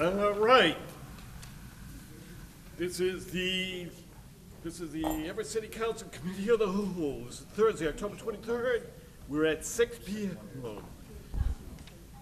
All right. This is the Everett City Council Committee of the Whole. This is Thursday, October 23rd. We're at 6 p.m.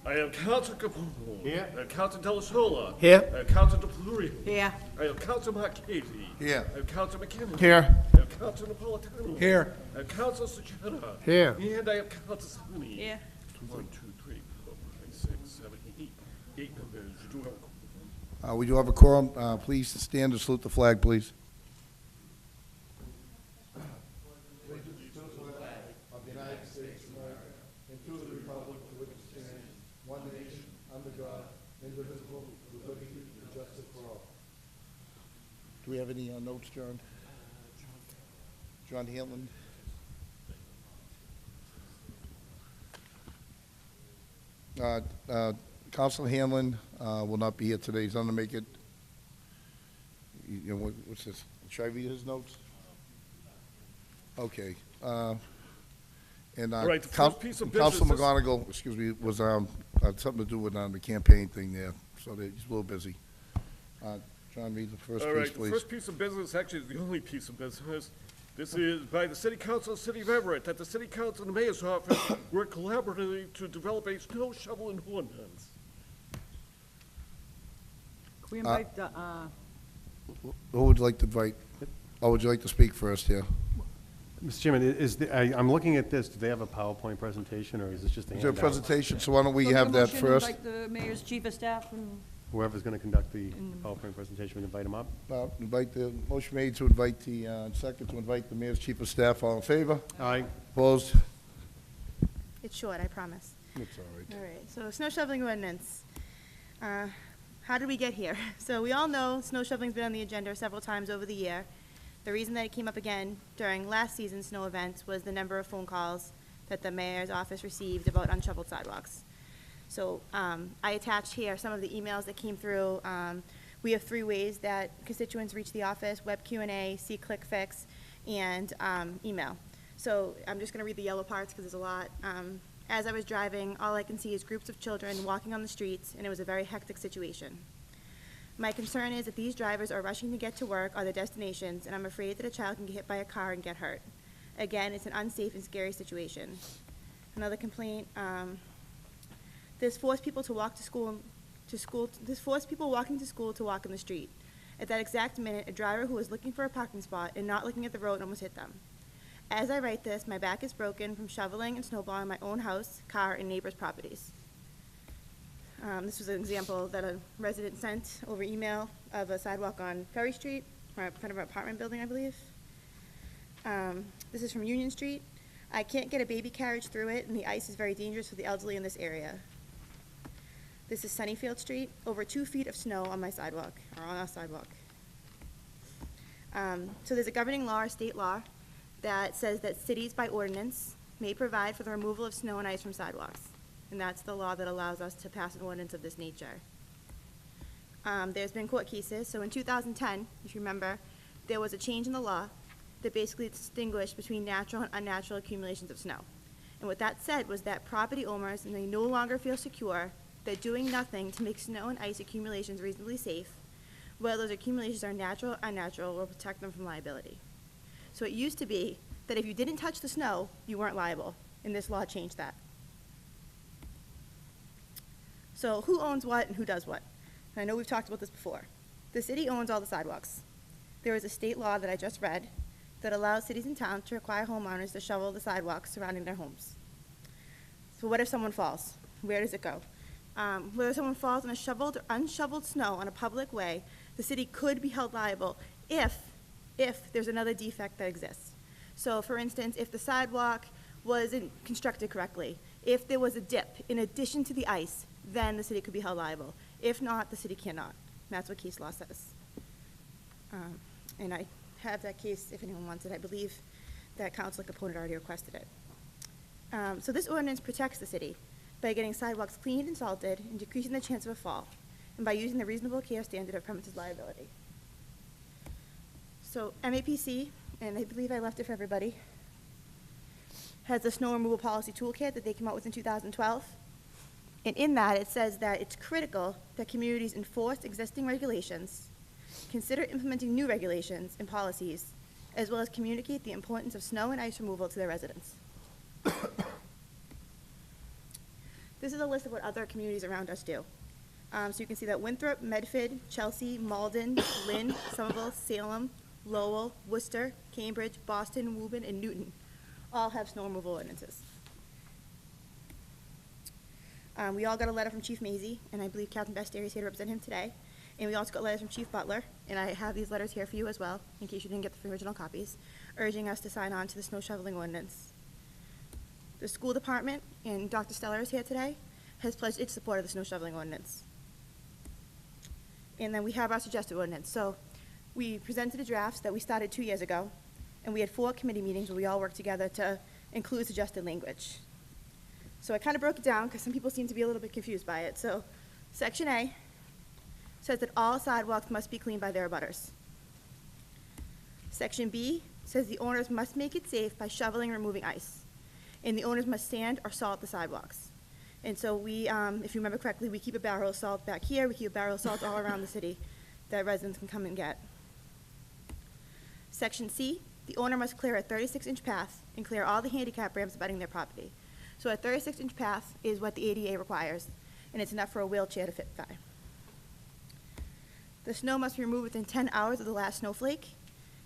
I have Council Capone. Here. I have Council Delasola. Here. I have Council DePluria. Here. I have Council Marchese. Here. I have Council McKinnon. Here. I have Council Napolitano. Here. I have Council Sujeta. Here. And I have Council Sunny. Here. 1, 2, 3, 4, 5, 6, 7, 8. 8 members. You do have a quorum. We do have a quorum. Please stand and salute the flag, please. Of the United States of America, and to the republic for which it stands, one nation, under God, indivisible, with liberty and justice for all. Do we have any notes, John? John Hanlon? Council Hanlon will not be here today. He's going to make it. You know, what's this? Should I read his notes? Okay. And All right, the first piece of Council business is- McGonigal, excuse me, was had something to do with the campaign thing there, so he's a little busy. John, read the first All piece, right, the please. first piece of business, actually, is the only piece of business. This is by the City Council of the City of Everett, that the City Council and the Mayor's Office work collaboratively to develop a snow shoveling ordinance. Can we invite the, Who would you like to invite? Oh, would you like to speak first, yeah? Mr. Chairman, I'm looking at this, do they have a PowerPoint presentation, or is this just a Is there a handout? presentation, so why don't we So have get a that motion to first? invite the mayor's chief of staff and, Whoever's going to conduct the PowerPoint presentation, we can invite them up? Invite the, motion made to invite the, second to invite the mayor's chief of staff. All in favor? Aye. Opposed? It's short, I promise. It's all right. All right, so snow shoveling ordinance. How did we get here? So we all know snow shoveling's been on the agenda several times over the year. The reason that it came up again during last season's snow events was the number of phone calls that the mayor's office received about unshoveled sidewalks. So I attached here some of the emails that came through. We have 3 ways that constituents reach the office: web Q&A, see-click-fix, and email. So I'm just going to read the yellow parts because there's a lot. As I was driving, all I can see is groups of children walking on the streets, and it was a very hectic situation. My concern is that these drivers are rushing to get to work or their destinations, and I'm afraid that a child can get hit by a car and get hurt. Again, it's an unsafe and scary situation. Another complaint, this forced people to walk this forced people walking to school to walk in the street. At that exact minute, a driver who was looking for a parking spot and not looking at the road almost hit them. As I write this, my back is broken from shoveling and snowballing my own house, car, and neighbors' properties. This was an example that a resident sent over email of a sidewalk on Ferry Street, right in front of our apartment building, I believe. This is from Union Street. I can't get a baby carriage through it, and the ice is very dangerous for the elderly in this area. This is Sunnyfield Street, over 2 feet of snow on my sidewalk, or on our sidewalk. So there's a governing law, or state law, that says that cities by ordinance may provide for the removal of snow and ice from sidewalks. And that's the law that allows us to pass an ordinance of this nature. There's been court cases. So in 2010, if you remember, there was a change in the law that basically distinguished between natural and unnatural accumulations of snow. And what that said was that property owners may no longer feel secure that doing nothing to make snow and ice accumulations reasonably safe, whether those accumulations are natural or unnatural, will protect them from liability. So it used to be that if you didn't touch the snow, you weren't liable, and this law changed that. So who owns what and who does what? And I know we've talked about this before. The city owns all the sidewalks. There is a state law that I just read that allows cities and towns to require homeowners to shovel the sidewalks surrounding their homes. So what if someone falls? Where does it go? Whether someone falls on a shoveled or unshoveled snow on a public way, the city could be held liable if there's another defect that exists. So for instance, if the sidewalk wasn't constructed correctly, if there was a dip in addition to the ice, then the city could be held liable. If not, the city cannot. And that's what case law says. And I have that case if anyone wants it. I believe that Councilor Capone already requested it. So this ordinance protects the city by getting sidewalks cleaned and salted and decreasing the chance of a fall, and by using the reasonable care standard of premises liability. So MAPC, and I believe I left it for everybody, has a snow removal policy toolkit that they came out with in 2012. And in that, it says that it's critical that communities enforce existing regulations, consider implementing new regulations and policies, as well as communicate the importance of snow and ice removal to their residents. This is a list of what other communities around us do. So you can see that Winthrop, Medford, Chelsea, Malden, Lynn, Somerville, Salem, Lowell, Worcester, Cambridge, Boston, Woburn, and Newton all have snow removal ordinances. We all got a letter from Chief Mazie, and I believe Captain Basteri is here to represent him today. And we also got letters from Chief Butler, and I have these letters here for you as well, in case you didn't get the original copies, urging us to sign on to the snow shoveling ordinance. The school department, and Dr. Steller is here today, has pledged its support of the snow shoveling ordinance. And then we have our suggested ordinance. So we presented a draft that we started 2 years ago, and we had 4 committee meetings where we all worked together to include suggested language. So I kind of broke it down because some people seem to be a little bit confused by it. So Section A says that all sidewalks must be cleaned by their abutters. Section B says the owners must make it safe by shoveling and removing ice, and the owners must sand or salt the sidewalks. And so we, if you remember correctly, we keep a barrel of salt back here, we keep a barrel of salt all around the city that residents can come and get. Section C, the owner must clear a 36-inch path and clear all the handicap ramps abutting their property. So a 36-inch path is what the ADA requires, and it's enough for a wheelchair to fit by. The snow must be removed within 10 hours of the last snowflake,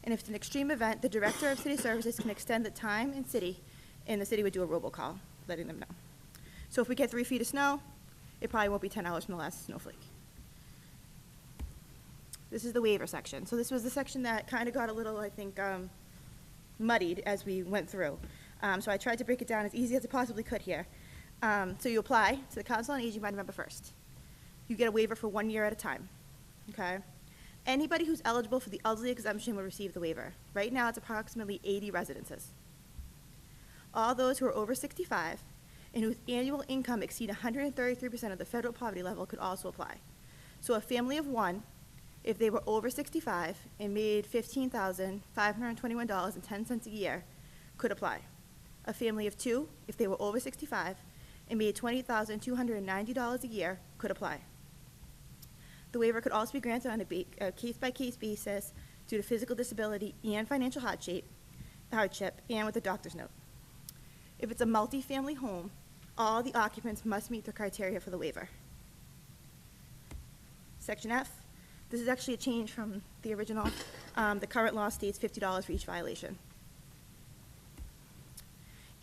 and if it's an extreme event, the Director of City Services can extend the time and the city would do a robocall, letting them know. So if we get 3 feet of snow, it probably won't be 10 hours from the last snowflake. This is the waiver section. So this was the section that kind of got a little, I think, muddied as we went through. So I tried to break it down as easy as I possibly could here. So you apply to the Council on Aging by November 1st. You get a waiver for 1 year at a time, okay? Anybody who's eligible for the elderly exemption will receive the waiver. Right now, it's approximately 80 residences. All those who are over 65 and whose annual income exceed 133% of the federal poverty level could also apply. So a family of 1, if they were over 65 and made $15,521.10 a year, could apply. A family of 2, if they were over 65 and made $20,290 a year, could apply. The waiver could also be granted on a case-by-case basis due to physical disability and financial hardship, and with a doctor's note. If it's a multi-family home, all the occupants must meet the criteria for the waiver. Section F, this is actually a change from the original. The current law states $50 for each violation.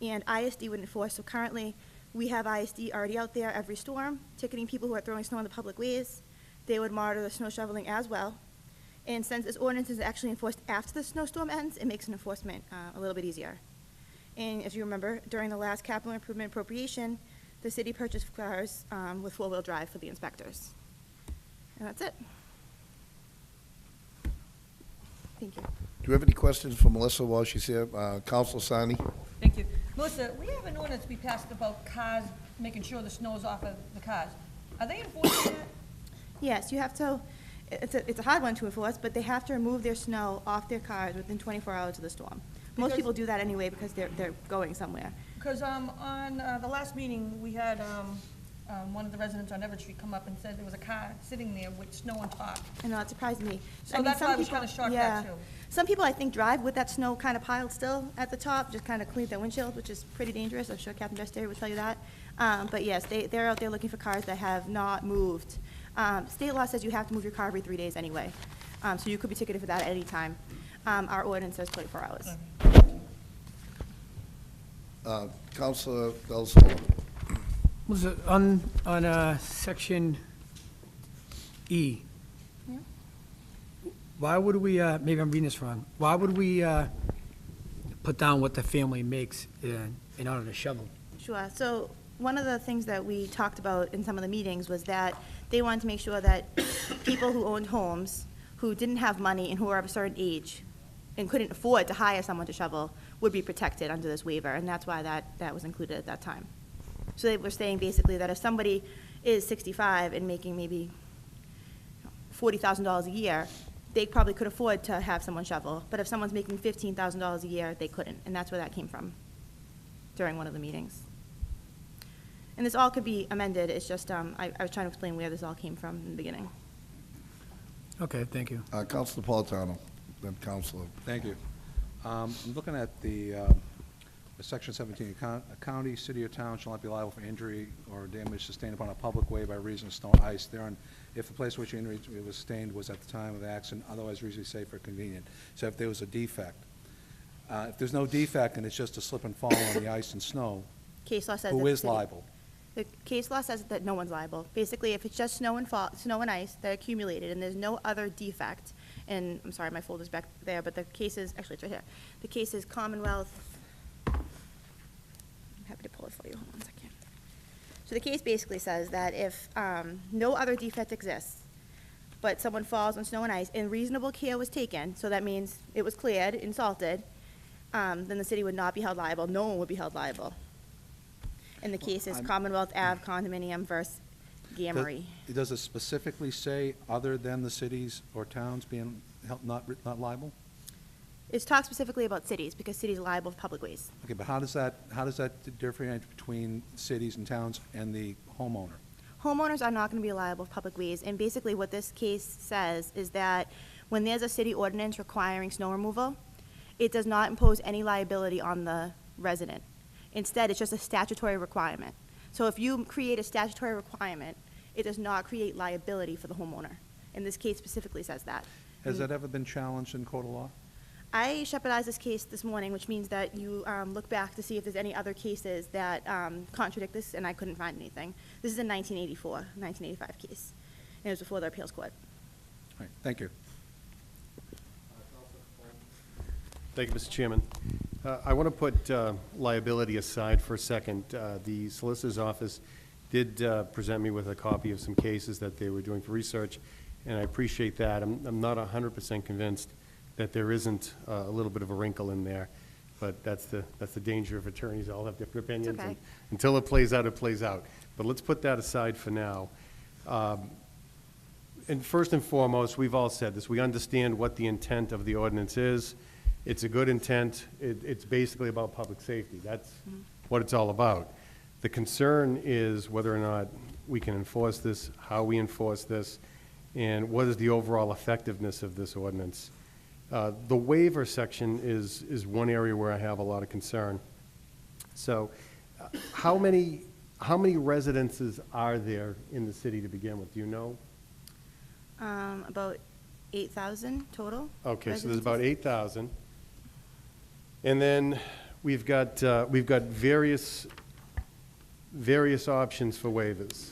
And ISD would enforce, so currently we have ISD already out there every storm, ticketing people who are throwing snow in the public ways. They would monitor the snow shoveling as well. And since this ordinance is actually enforced after the snowstorm ends, it makes an enforcement a little bit easier. And as you remember, during the last capital improvement appropriation, the city purchased cars with 4-wheel drive for the inspectors. And that's it. Thank you. Do you have any questions for Melissa while she's here? Council Sani? Thank you. Melissa, we have an ordinance we passed about cars, making sure the snow is off of the cars. Are they enforcing that? Yes, you have to, it's a hard one to enforce, but they have to remove their snow off their cars within 24 hours of the storm. Most Because- people do that anyway because they're going somewhere. Because on the last meeting, we had one of the residents on Everett Street come up and said there was a car sitting there with snow on top. I know, it surprised me. So I mean, that's some why I was people- kinda shocked yeah. at you. Some people, I think, drive with that snow kind of piled still at the top, just kind of clean their windshield, which is pretty dangerous. I'm sure Captain Basteri would tell you that. But yes, they're out there looking for cars that have not moved. State law says you have to move your car every 3 days anyway. So you could be ticketed for that at any time. Our ordinance says 24 hours. Councilor Del Sol. Was it on section E? Yeah. Why would we, maybe I'm reading this wrong, why would we put down what the family makes in order to shovel? Sure. So one of the things that we talked about in some of the meetings was that they wanted to make sure that people who owned homes, who didn't have money and who were of a certain age and couldn't afford to hire someone to shovel would be protected under this waiver, and that's why that was included at that time. So they were saying basically that if somebody is 65 and making maybe $40,000 a year, they probably could afford to have someone shovel. But if someone's making $15,000 a year, they couldn't, and that's where that came from during one of the meetings. And this all could be amended, it's just, I was trying to explain where this all came from in the beginning. Okay, thank you. Counselor Napolitano, then Counselor. Thank you. I'm looking at the Section 17, a county, city, or town shall not be liable for injury or damage sustained upon a public way by reason of snow or ice thereon, if the place which injury was sustained was at the time of the accident otherwise reasonably safe or convenient. So if there was a defect. If there's no defect and it's just a slip and fall on the ice and snow, Case law says that who the is city- liable? The case law says that no one's liable. Basically, if it's just snow and ice that accumulated and there's no other defect, and I'm sorry, my folder's back there, but the case is, actually, it's right here. The case is Commonwealth, I'm happy to pull it for you, hold on one second. So the case basically says that if no other defect exists, but someone falls on snow and ice and reasonable care was taken, so that means it was cleared and salted, then the city would not be held liable, no one would be held liable. And the case is Commonwealth Ave condominium versus Gamery. Does it specifically say other than the cities or towns being held not liable? It's talked specifically about cities, because cities are liable for public ways. Okay, but how does that differentiate between cities and towns and the homeowner? Homeowners are not gonna be liable for public ways, and basically what this case says is that when there's a city ordinance requiring snow removal, it does not impose any liability on the resident. Instead, it's just a statutory requirement. So if you create a statutory requirement, it does not create liability for the homeowner. And this case specifically says that. Has that ever been challenged in court of law? I shepherdized this case this morning, which means that you look back to see if there's any other cases that contradict this, and I couldn't find anything. This is a 1985 case, and it was before the appeals court. All right, thank you. Thank you, Mr. Chairman. I want to put liability aside for a second. The Solicitor's Office did present me with a copy of some cases that they were doing for research, and I appreciate that. I'm not 100% convinced that there isn't a little bit of a wrinkle in there, but that's the danger of attorneys. All have different opinions. okay. And until it plays out, it plays out. But let's put that aside for now. And first and foremost, we've all said this, we understand what the intent of the ordinance is. It's a good intent. It's basically about public safety. That's what it's all about. The concern is whether or not we can enforce this, how we enforce this, and what is the overall effectiveness of this ordinance. The waiver section is one area where I have a lot of concern. So, how many residences are there in the city to begin with? Do you know? About 8,000 total. Okay, so there's about residences. 8,000. And then we've got various options for waivers.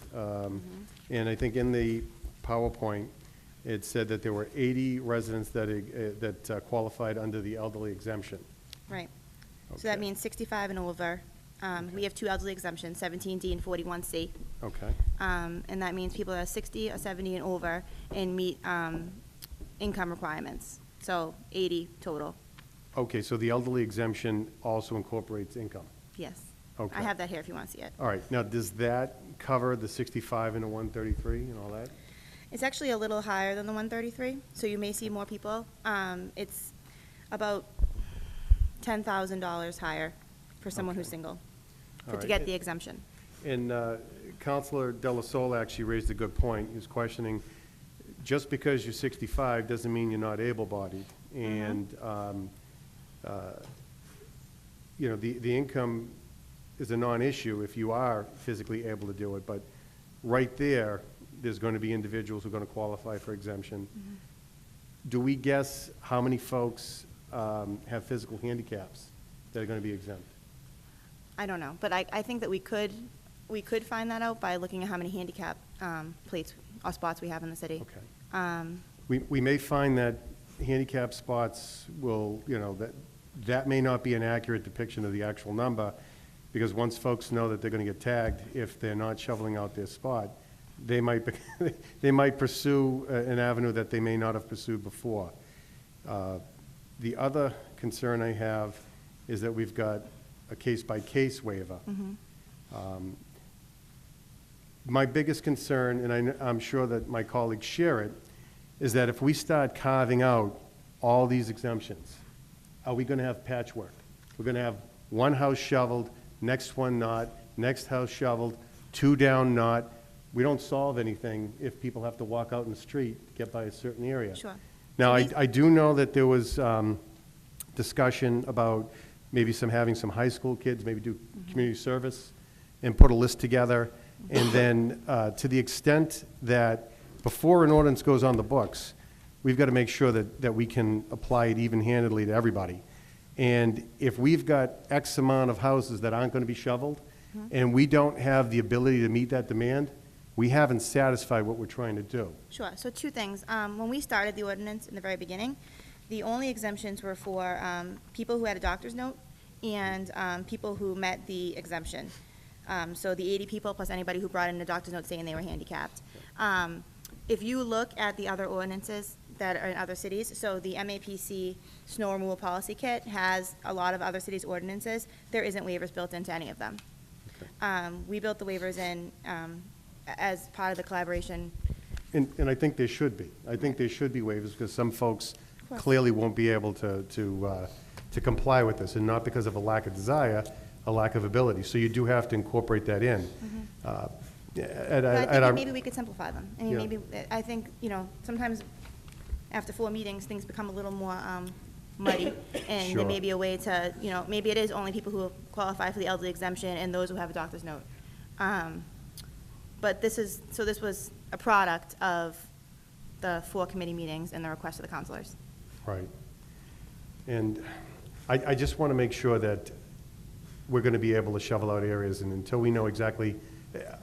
And I think in the PowerPoint, it said that there were 80 residents that qualified under the elderly exemption. Right. So that Okay. means 65 and over. We have two elderly exemptions, 17D and 41C. Okay, And that means people that are 60 or 70 and over and meet income requirements. So 80 total, okay, so the elderly exemption also incorporates income. yes. Okay. I have that here if you want to see it. All right, now, does that cover the 65 and the 133 and all that? It's actually a little higher than the 133, so you may see more people. It's about $10,000 higher for someone who's Okay. single, All to right. get the exemption. And Counselor De La Soul actually raised a good point. He was questioning, just because you're 65 doesn't mean you're not able-bodied. And, you know, the income is a non-issue if you are physically able to do it. But right there's going to be individuals who are going to qualify for exemption. Do we guess how many folks have physical handicaps that are going to be exempt? I don't know, but I think that we could find that out by looking at how many handicap plates or spots we have in the city. Okay. We may find that handicap spots will, you know, that may not be an accurate depiction of the actual number, because once folks know that they're going to get tagged if they're not shoveling out their spot, they might pursue an avenue that they may not have pursued before. The other concern I have is that we've got a case-by-case waiver. My biggest concern, and I'm sure that my colleagues share it, is that if we start carving out all these exemptions, are we going to have patchwork? We're going to have one house shoveled, next one not, next house shoveled, two down, not, we don't solve anything if people have to walk out in the street to get by a certain area. Sure. Now, So these- I do know that there was discussion about maybe having some high school kids, maybe do community service and put a list together. And then, to the extent that before an ordinance goes on the books, we've got to make sure that we can apply it even-handedly to everybody. And if we've got X amount of houses that aren't going to be shoveled, and we don't have the ability to meet that demand, we haven't satisfied what we're trying to do. Sure, so two things. When we started the ordinance in the very beginning, the only exemptions were for people who had a doctor's note and people who met the exemption. So the 80 people plus anybody who brought in a doctor's note saying they were handicapped. If you look at the other ordinances that are in other cities, so the MAPC snow removal policy kit has a lot of other cities' ordinances. There isn't waivers built into any of them. We built the waivers in as part of the collaboration. And I think there should be. I think there should be waivers, because some folks course. clearly won't be able to comply with this, and not because of a lack of desire, a lack of ability. So you do have to incorporate that in. But I think that maybe we could simplify them. I mean, Yeah. maybe, I think, sometimes after 4 meetings, things become a little more muddy. And Sure. there may be a way to, maybe it is only people who qualify for the elderly exemption and those who have a doctor's note. But this was a product of the 4 committee meetings and the request of the counselors. Right. And I just want to make sure that we're going to be able to shovel out areas, and until we know exactly,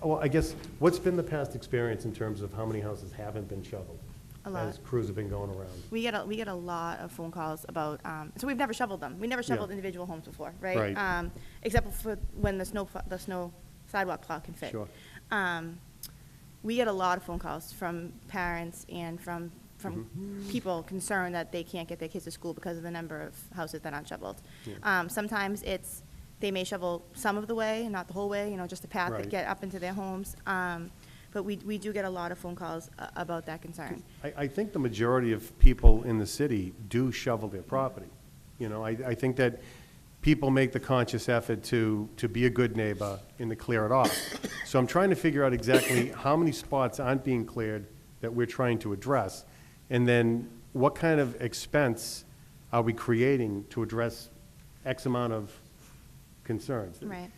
well, I guess, what's been the past experience in terms of how many houses haven't been shoveled? A lot. As crews have been going around? We get a lot of phone calls about, so we've never shoveled them. We never shoveled individual homes before, right? Right. Except for when the snow sidewalk plow can fit. Sure. We get a lot of phone calls from parents and from Mm-hmm. people concerned that they can't get their kids to school because of the number of houses that aren't shoveled. Yeah. Sometimes they may shovel some of the way, and not the whole way, just the path that Right. get up into their homes. But we do get a lot of phone calls about that concern. I think the majority of people in the city do shovel their property. I think that people make the conscious effort to be a good neighbor and to clear it off. So I'm trying to figure out exactly how many spots aren't being cleared that we're trying to address, and then what kind of expense are we creating to address X amount of concerns? Right.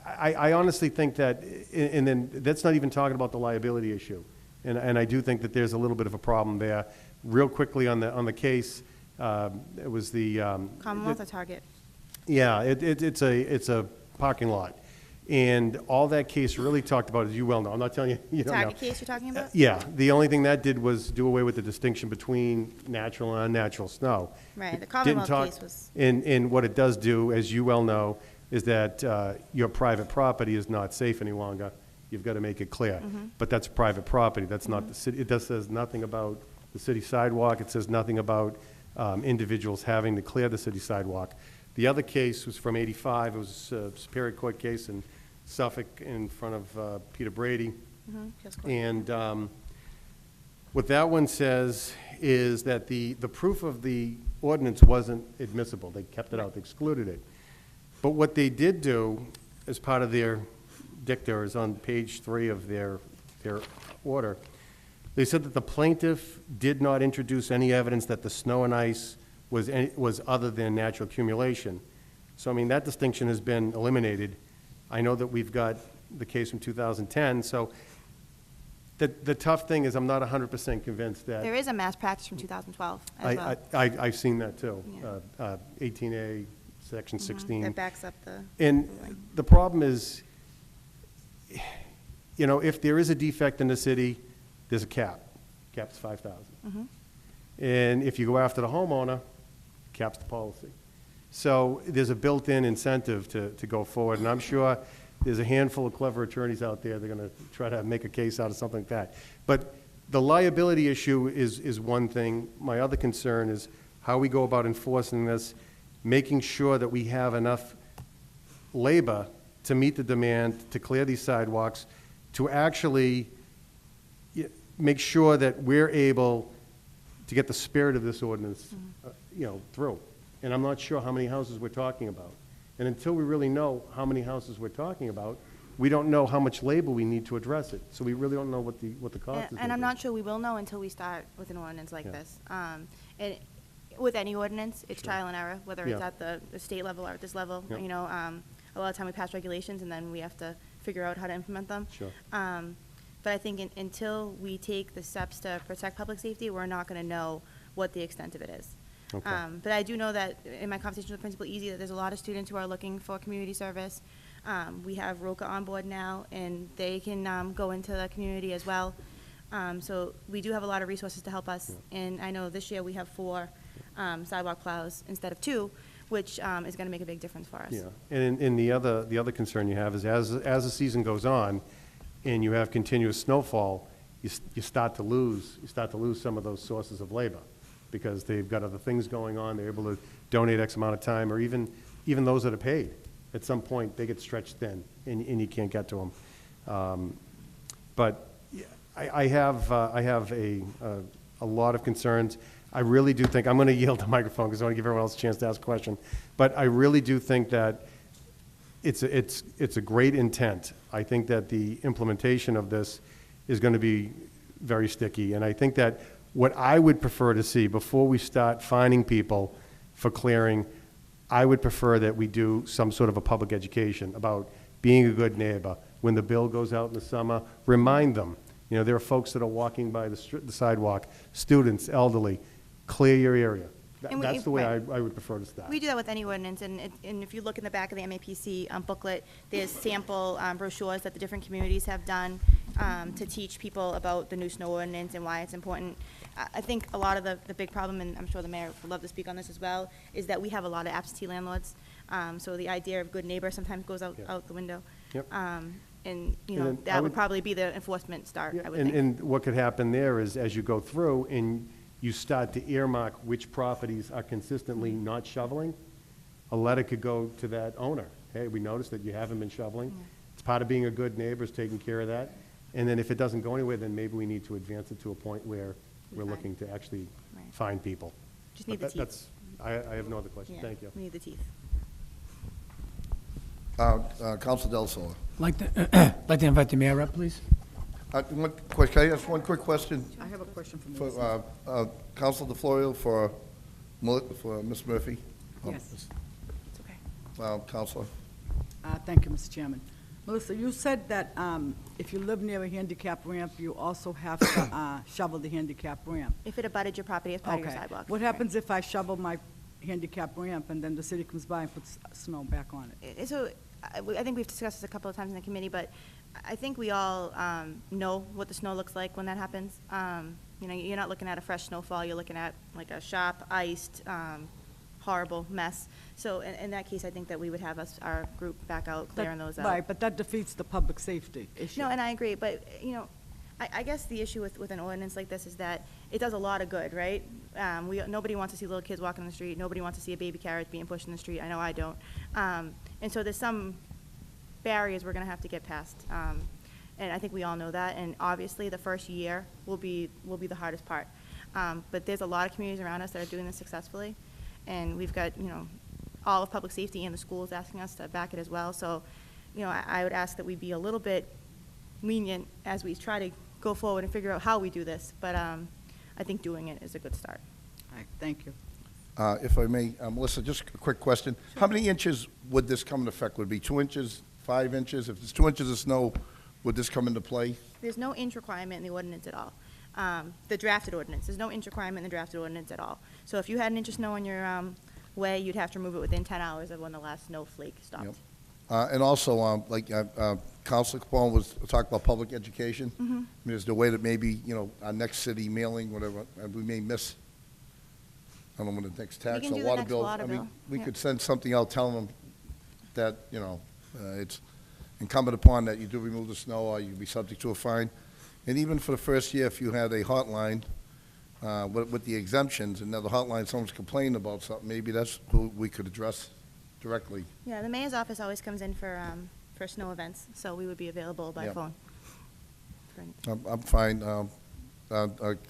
I honestly think that, and then that's not even talking about the liability issue. And I do think that there's a little bit of a problem there. Real quickly on the case, it was the. Commonwealth or Target? Yeah, it's a parking lot. And all that case really talked about, as you well know, I'm not telling you, you don't know. Target case you're talking about? Yeah, the only thing that did was do away with the distinction between natural and unnatural snow. Right, It the Commonwealth didn't talk- case was- And what it does do, as you well know, is that your private property is not safe any longer. You've got to make it clear. But that's private saproperty, that's not the city. It says nothing about the city sidewalk, it says nothing about individuals having to clear the city sidewalk. The other case was from '85, it was a Superior Court case in Suffolk in front of Peter Brady. Appeals court. And what that one says is that the proof of the ordinance wasn't admissible. They kept it out, they excluded it. But what they did do, as part of their dicta, is on page 3 of their order, they said that the plaintiff did not introduce any evidence that the snow and ice was other than natural accumulation. So, I mean, that distinction has been eliminated. I know that we've got the case from 2010, so the tough thing is I'm not 100% convinced that. There is a mass practice from 2012 as well. I've seen that too. Yeah. 18A, Section 16. That backs up the. And ruling. the problem is, if there is a defect in the city, there's a cap. Cap's $5,000. And if you go after the homeowner, cap's the policy. So there's a built-in incentive to go forward, and I'm sure there's a handful of clever attorneys out there that are going to try to make a case out of something like that. But the liability issue is one thing. My other concern is how we go about enforcing this, making sure that we have enough labor to meet the demand, to clear these sidewalks, to actually make sure that we're able to get the spirit of this ordinance, through. And I'm not sure how many houses we're talking about. And until we really know how many houses we're talking about, we don't know how much labor we need to address it. So we really don't know what the cost is And gonna I'm be. not sure we will know until we start with an ordinance like Yeah. this. And with any ordinance, it's Sure. trial and error, whether it's Yeah. at the state level or at this level. Yep. You know, a lot of time we pass regulations and then we have to figure out how to implement them. Sure. But I think until we take the steps to protect public safety, we're not gonna know what the extent of it is. Okay. But I do know that in my conversation with Principal Easy, that there's a lot of students who are looking for community service. We have Roca on board now, and they can go into the community as well. So we do have a lot of resources to help us. And I know this year we have 4 sidewalk plows instead of 2, which is gonna make a big difference for us. Yeah, and the other concern you have is as the season goes on, and you have continuous snowfall, you start to lose some of those sources of labor, because they've got other things going on, they're able to donate X amount of time, or even those that are paid. At some point, they get stretched thin, and you can't get to them. But yeah, I have a lot of concerns. I really do think, I'm going to yield the microphone because I want to give everyone else a chance to ask a question. But I really do think that it's a great intent. I think that the implementation of this is going to be very sticky. And I think that what I would prefer to see before we start fining people for clearing, I would prefer that we do some sort of a public education about being a good neighbor. When the bill goes out in the summer, remind them. You know, there are folks that are walking by the sidewalk, students, elderly, clear your area. And That's the way right. I would prefer to start. We do that with any ordinance, and if you look in the back of the MAPC booklet, there's sample brochures that the different communities have done to teach people about the new snow ordinance and why it's important. I think a lot of the big problem, and I'm sure the mayor would love to speak on this as well, is that we have a lot of absentee landlords. So the idea of good neighbor sometimes goes Yeah. out the window. Yep. And, you And know, then I that would would- probably be the enforcement start, Yeah, I would and, think. and what could happen there is, as you go through and you start to earmark which properties are consistently not shoveling, a letter could go to that owner. Hey, we noticed that you haven't been shoveling. It's part of being a good neighbor is taking care of that. And then if it doesn't go anywhere, then maybe we need to advance it to a point where we're Fine. looking to actually Right. find people. Just need But the teeth. I have no other question. Yeah, Thank you. We need the teeth. Counsel Del Sola. Like to invite the mayor up, please. One quick, can I ask one quick question I have a question for for Melissa. Counsel DeFlorio for Ms. Murphy? Yes. It's okay. Counselor. Thank you, Mr. Chairman. Melissa, you said that if you live near a handicap ramp, you also have to shovel the handicap ramp. If it abutted your property as part of your Okay. sidewalk. What happens if I shovel my handicap ramp and then the city comes by and puts snow back on it? So, I think we've discussed this a couple of times in the committee, but I think we all know what the snow looks like when that happens. You know, you're not looking at a fresh snowfall, you're looking at like a sharp, iced, horrible mess. So in that case, I think that we would have our group back out clearing those out. Right, but that defeats the public safety issue. No, and I agree, but, you know, I guess the issue with an ordinance like this is that it does a lot of good, right? Nobody wants to see little kids walking in the street, nobody wants to see a baby carriage being pushed in the street, I know I don't. And so there's some barriers we're gonna have to get past. And I think we all know that, and obviously, the first year will be the hardest part. But there's a lot of communities around us that are doing this successfully, and we've got, you know, all of public safety and the schools asking us to back it as well. So, you know, I would ask that we be a little bit lenient as we try to go forward and figure out how we do this, but I think doing it is a good start. All right, thank you. If I may, Melissa, just a quick question. How many inches would this come into effect? Would it be 2 inches, 5 inches? If it's 2 inches of snow, would this come into play? There's no inch requirement in the ordinance at all. The drafted ordinance, there's no inch requirement in the drafted ordinance at all. So if you had an inch of snow on your way, you'd have to remove it within 10 hours of when the last snowflake stopped. Yep. And also, like Councilor Capone was talking about public education. Mm-hmm. I mean, is there a way that maybe, you know, our next city mailing, whatever, we may miss, I don't know, when the next tax can or do the water next bill. water I mean, bill, we yeah. could send something out telling them that, you know, it's incumbent upon that you do remove the snow or you'd be subject to a fine. And even for the first year, if you had a hotline with the exemptions, and now the hotline, someone's complaining about something, maybe that's who we could address directly. Yeah, the mayor's office always comes in for snow events, so we would be available by Yeah. phone. for anything. I'm fine.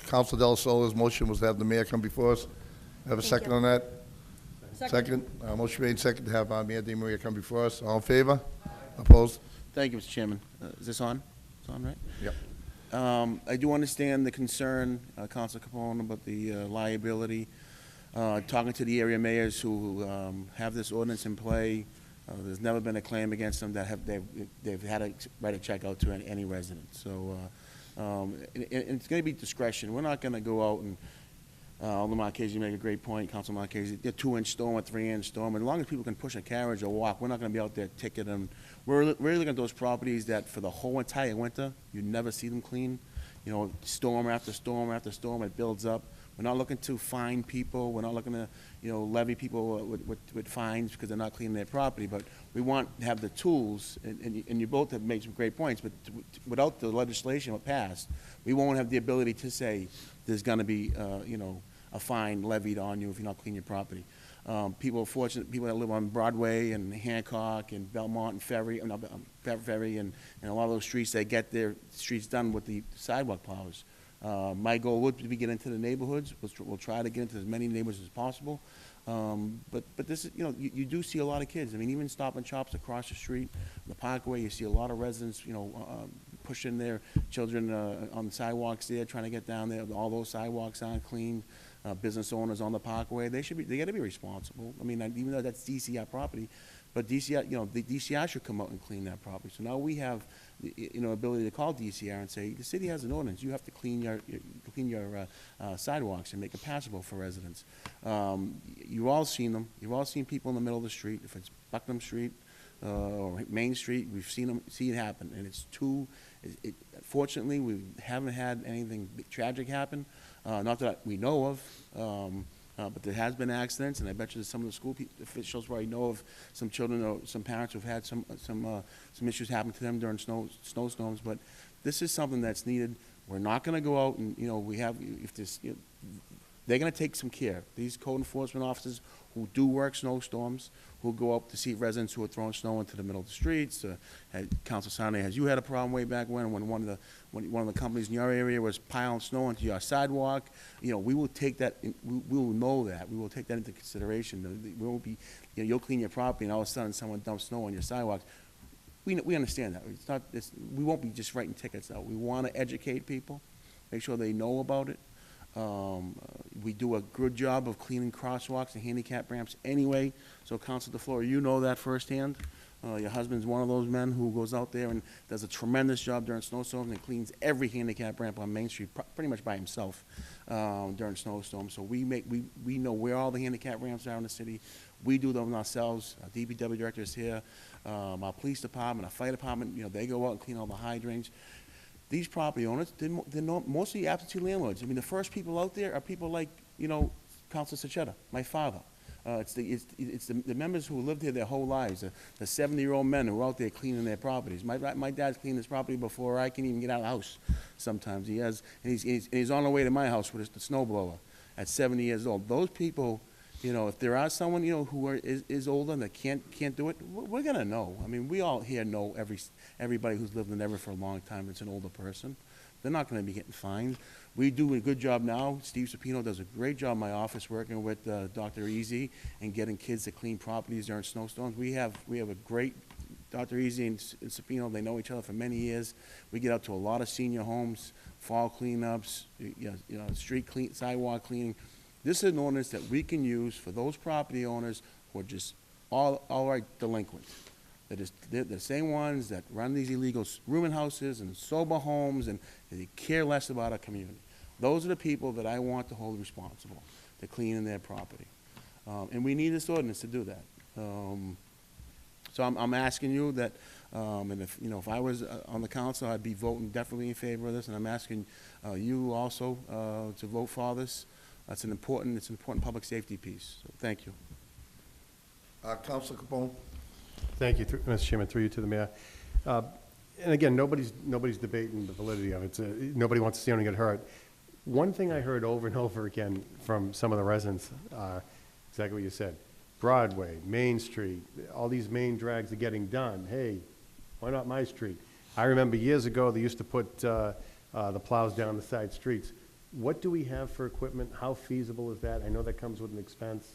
Council Del Solo's motion was to have the mayor come before us. Have a Thank second you. on that? Second. Motion made second to have Mayor Di Maria come before us. All in favor? Opposed? Thank you, Mr. Chairman. Is this on? It's on, right? Yep. I do understand the concern, Council Capone, about the liability. Talking to the area mayors who have this ordinance in play, there's never been a claim against them that they've had to write a check out to any resident. So, and it's going to be discretion. We're not going to go out and, Alderman Marquez, you make a great point, Council Marquez, a 2-inch storm, a 3-inch storm, and as long as people can push a carriage or walk, we're not going to be out there ticketing them. We're looking at those properties that for the whole entire winter, you never see them clean. You know, storm after storm after storm, it builds up. We're not looking to fine people. We're not looking to, you know, levy people with fines because they're not cleaning their property. But we want to have the tools, and you both have made some great points, but without the legislation passed, we won't have the ability to say there's going to be, you know, a fine levied on you if you're not cleaning your property. People that live on Broadway and Hancock and Belmont and Ferry, Ferry and a lot of those streets, they get their streets done with the sidewalk plows. My goal would be to get into the neighborhoods. We'll try to get into as many neighborhoods as possible. But this is, you know, you do see a lot of kids. I mean, even Stop and Shops across the street, the Parkway, you see a lot of residents, you know, pushing their children on the sidewalks there, trying to get down there. All those sidewalks aren't clean. Business owners on the Parkway, they got to be responsible. I mean, even though that's DCR property, but DCR, you know, the DCR should come out and clean that property. So now we have, you know, ability to call DCR and say, the city has an ordinance. You have to clean your sidewalks and make it passable for residents. You've all seen them. You've all seen people in the middle of the street. If it's Bucknam Street or Main Street, we've seen it happen, and it's too. Fortunately, we haven't had anything tragic happen. Not that we know of, but there has been accidents, and I bet you some of the school officials probably know of some children or some parents who've had some issues happen to them during snowstorms. But this is something that's needed. We're not going to go out and, you know, they're going to take some care. These code enforcement officers who do work snowstorms, who go up to see residents who are throwing snow into the middle of the streets. Council Sarney, has you had a problem way back when one of the companies in your area was piling snow into your sidewalk? You know, we will take that. We will know that. We will take that into consideration. We won't be, you know, you'll clean your property and all of a sudden someone dumps snow on your sidewalks. We understand that. It's not. We won't be just writing tickets out. We want to educate people, make sure they know about it. We do a good job of cleaning crosswalks and handicap ramps anyway. So, Councilor DeFleur, you know that firsthand. Your husband's one of those men who goes out there and does a tremendous job during snowstorms and cleans every handicap ramp on Main Street pretty much by himself during snowstorms. So we know where all the handicap ramps are in the city. We do them ourselves. Our DPW director is here. Our police department, our fire department, you know, they go out and clean all the hydrants. Theyese property owners, they're mostly absentee landlords. I mean, the first people out there are people like, you know, Councilor Sachetta, my father. It's the members who lived here their whole lives, the 70-year-old men who are out there cleaning their properties. My dad's cleaned his property before I can even get out of the house sometimes. He has, and he's on the way to my house with the snowblower at 70 years old. Those people, you know, if there are someone, you know, who is older and that can't do it, we're going to know. I mean, we all here know everybody who's lived in Everett for a long time that's an older person. They're not going to be getting fined. We do a good job now. Steve Supino does a great job in my office working with Dr. Easy and getting kids to clean properties during snowstorms. We have a great Dr. Easy and Supino. They know each other for many years. We get out to a lot of senior homes, fall cleanups, you know, street clean, sidewalk cleaning. This is an ordinance that we can use for those property owners who are just all right delinquent. They're the same ones that run these illegal rooming houses and sober homes, and they care less about our community. Those are the people that I want to hold responsible to cleaning their property. And we need this ordinance to do that. So I'm asking you that, and if I was on the council, I'd be voting definitely in favor of this, and I'm asking you also to vote for this. It's an important public safety piece. So thank you. Councilor Capone? Thank you, Mr. Chairman, through you to the mayor. And again, nobody's debating the validity of it. Nobody wants to see anyone get hurt. One thing I heard over and over again from some of the residents, exactly what you said. Broadway, Main Street, all these main drags are getting done. Hey, why not my street? I remember years ago they used to put the plows down the side streets. What do we have for equipment? How feasible is that? I know that comes with an expense.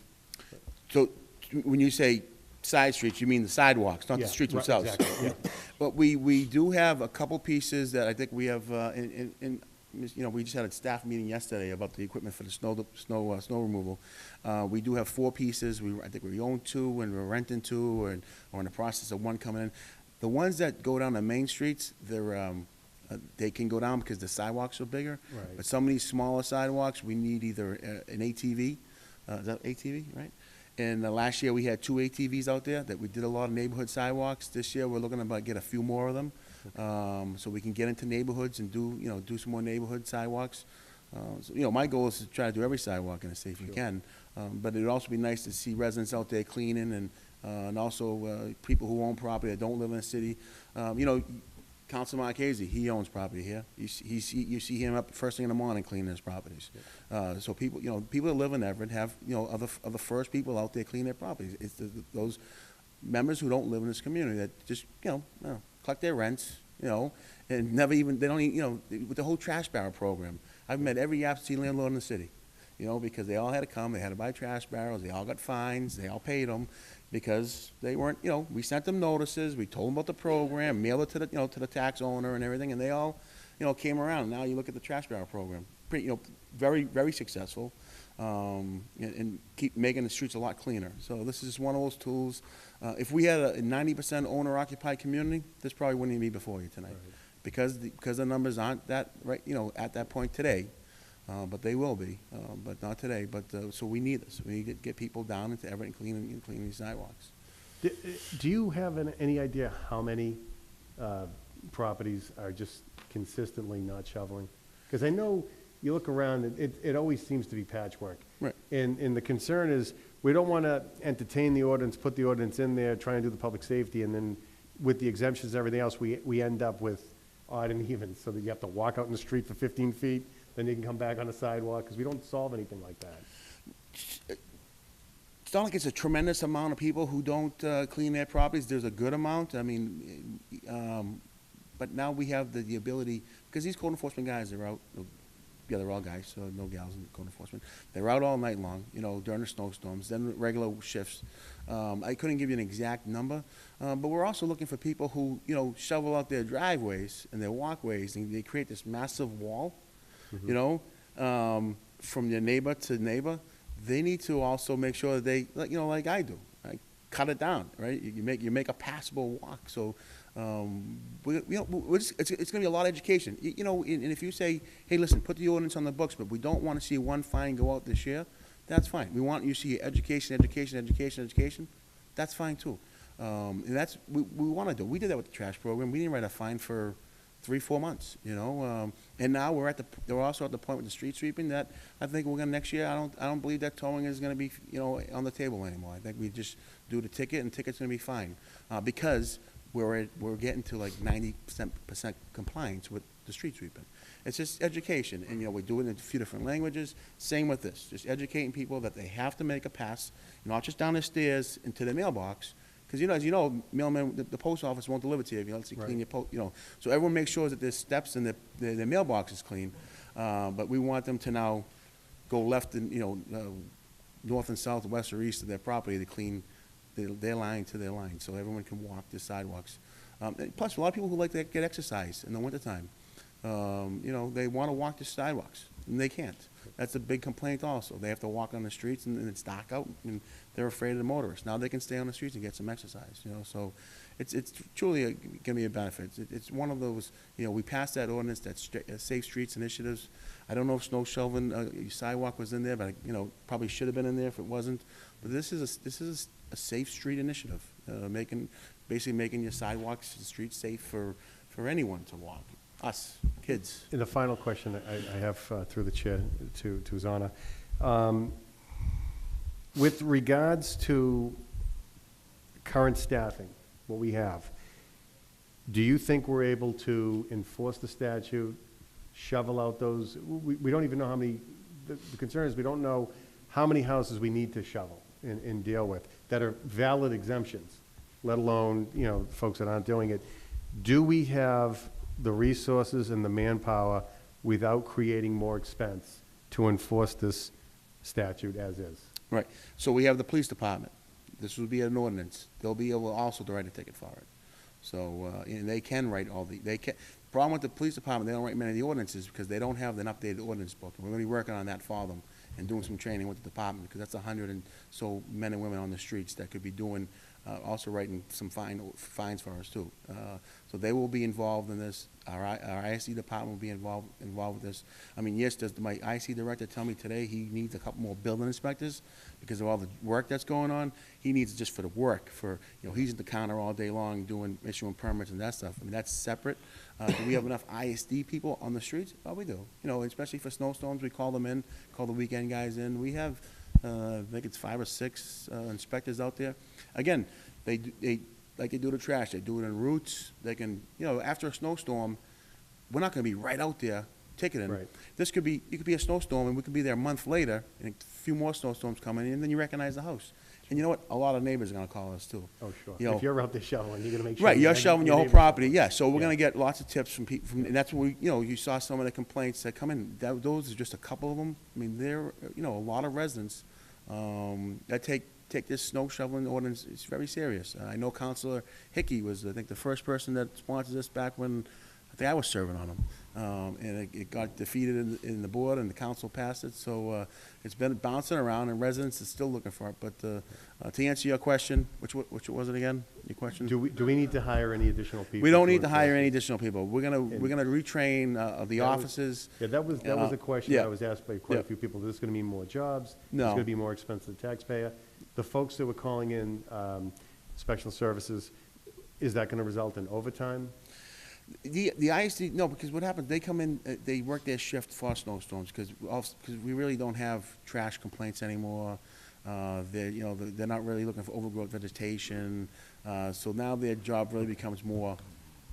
So when you say side streets, you mean the sidewalks, not the Yeah, streets right, themselves. exactly, yeah. But we do have a couple pieces that I think we have, we just had a staff meeting yesterday about the equipment for the snow removal. We do have 4 pieces, I think we own 2, and we're renting 2, or in the process of 1 coming in. The ones that go down the main streets, they can go down because the sidewalks are bigger. Right. But some of these smaller sidewalks, we need either an ATV, is that ATV, right? And last year, we had 2 ATVs out there that we did a lot of neighborhood sidewalks. This year, we're looking to about get a few more of them, so we can get into neighborhoods and do some more neighborhood sidewalks. So, my goal is to try to do every sidewalk in a safe we can. But it'd also be nice to see residents out there cleaning and also people who own property that don't live in the city. Councilman Marchese, he owns property here. You see him up first thing in the morning cleaning his properties. So people, people that live in Everett have, are the first people out there cleaning their properties. It's those members who don't live in this community that just, collect their rents, and never even, they don't even, with the whole trash barrel program. I've met every absentee landlord in the city, because they all had to come, they had to buy trash barrels, they all got fines, they all paid them, because they weren't, we sent them notices, we told them about the program, mailed it to the, to the tax owner and everything, and they all, came around. Now you look at the trash barrel program, pretty, very, very successful, and keep making the streets a lot cleaner. So this is just one of those tools. If we had a 90% owner-occupied community, this probably wouldn't even be before you tonight. Right. Because the numbers aren't that, right, at that point today. But they will be, but not today. But, so we need this. We need to get people down into Everett and clean these sidewalks. Do you have any idea how many properties are just consistently not shoveling? Because I know you look around, and it always seems to be patchwork. Right. And the concern is, we don't want to entertain the ordinance, put the ordinance in there, try and do the public safety, and then with the exemptions and everything else, we end up with odd and even, so that you have to walk out in the street for 15 feet, then you can come back on the sidewalk, because we don't solve anything like that. It's not like it's a tremendous amount of people who don't clean their properties. There's a good amount. I mean, but now we have the ability, because these code enforcement guys are out, they're all guys, so no gals in code enforcement. They're out all night long, during the snowstorms, then regular shifts. I couldn't give you an exact number, but we're also looking for people who, shovel out their driveways and their walkways, and they create this massive wall, from your neighbor to neighbor. They need to also make sure that they, like I do, right? Cut it down, right? You make a passable walk. So, it's going to be a lot of education. And if you say, hey, listen, put the ordinance on the books, but we don't want to see one fine go out this year, that's fine. We want you to see education. That's fine too. And that's we want to do. We did that with the trash program. We didn't write a fine for 3-4 months, and now we're also at the point with the street sweeping that I think we're gonna next year. I don't believe that towing is gonna be, on the table anymore. I think we just do the ticket, and the ticket's gonna be fine, because we're getting to like 90% compliance with the street sweeping. It's just education, and we do it in a few different languages. Same with this, just educating people that they have to make a pass, not just down the stairs into the mailbox. Because, as you know, mailman, the post office won't deliver to you if you don't clean your post, So everyone makes sure that there's steps and their mailbox is clean. But we want them to now go left and, north and south, west or east of their property to clean their line to their line, so everyone can walk the sidewalks. And plus, a lot of people who like to get exercise in the wintertime, they want to walk the sidewalks, and they can't. That's a big complaint also. They have to walk on the streets, and it's dark out, and they're afraid of the motorists. Now they can stay on the streets and get some exercise, So it's truly going to be a benefit. It's one of those, we passed that ordinance, that Safe Streets initiatives. I don't know if snow shoveling sidewalk was in there, but, probably should have been in there if it wasn't. But this is a safe street initiative, basically making your sidewalks, the streets safe for anyone to walk. Us, kids. And the final question I have through the chair to Zana. With regards to current staffing, what we have, do you think we're able to enforce the statute, shovel out those? We don't even know how many, the concern is we don't know how many houses we need to shovel and deal with that are valid exemptions, let alone, folks that aren't doing it. Do we have the resources and the manpower without creating more expense to enforce this statute as is? Right. So we have the police department. this will be an ordinance, they'll be able also to write a ticket for it. So, and they can write problem with the police department, they don't write many of the ordinances because they don't have an updated ordinance book. And we're gonna be working on that for them and doing some training with the department, because that's 100 and so men and women on the streets that could be doing, also writing some fines for us too. So they will be involved in this. Our ISD department will be involved with this. I mean, yes, does my IC director tell me today he needs a couple more building inspectors because of all the work that's going on? He needs it just for the work, he's at the counter all day long issuing permits and that stuff. I mean, that's separate. Do we have enough ISD people on the streets? Oh, we do. Especially for snowstorms, we call them in, call the weekend guys in. We have, I think it's 5 or 6 inspectors out there. Again, they like they do the trash, they do it in routes. They can, after a snowstorm, we're not gonna be right out there ticketing. Right. It could be a snowstorm, and we could be there a month later, and a few more snowstorms coming in, and then you recognize the house. And you know what? A lot of neighbors are gonna call us too. Oh, sure. You know- If you're out there shoveling, you're gonna make sure. Right, you're that shoveling your whole neighbors- property, yeah, so we're Yeah. gonna get lots of tips from people, and that's what you saw some of the complaints that come in, those are just a couple of them. I mean, there, a lot of residents, that take this snow shoveling ordinance, it's very serious. I know Councilor Hickey was, I think, the first person that sponsored this back when, I think I was serving on them. And it got defeated in the board, and the council passed it, so it's been bouncing around, and residents are still looking for it. But to answer your question, which was it again, your question? Do we need to hire any additional people? We don't need for to hire enforcement? any additional people. We're gonna retrain the That was- offices. Yeah, that was a question yeah. I was asked by quite a Yeah. few people. Is this gonna mean more jobs? No. Is it gonna be more expensive to the taxpayer? The folks that were calling in, special services, is that gonna result in overtime? The ISD, no, because what happens, they come in, they work their shift for snowstorms, because we really don't have trash complaints anymore. They're not really looking for overgrowth vegetation, so now their job really becomes more,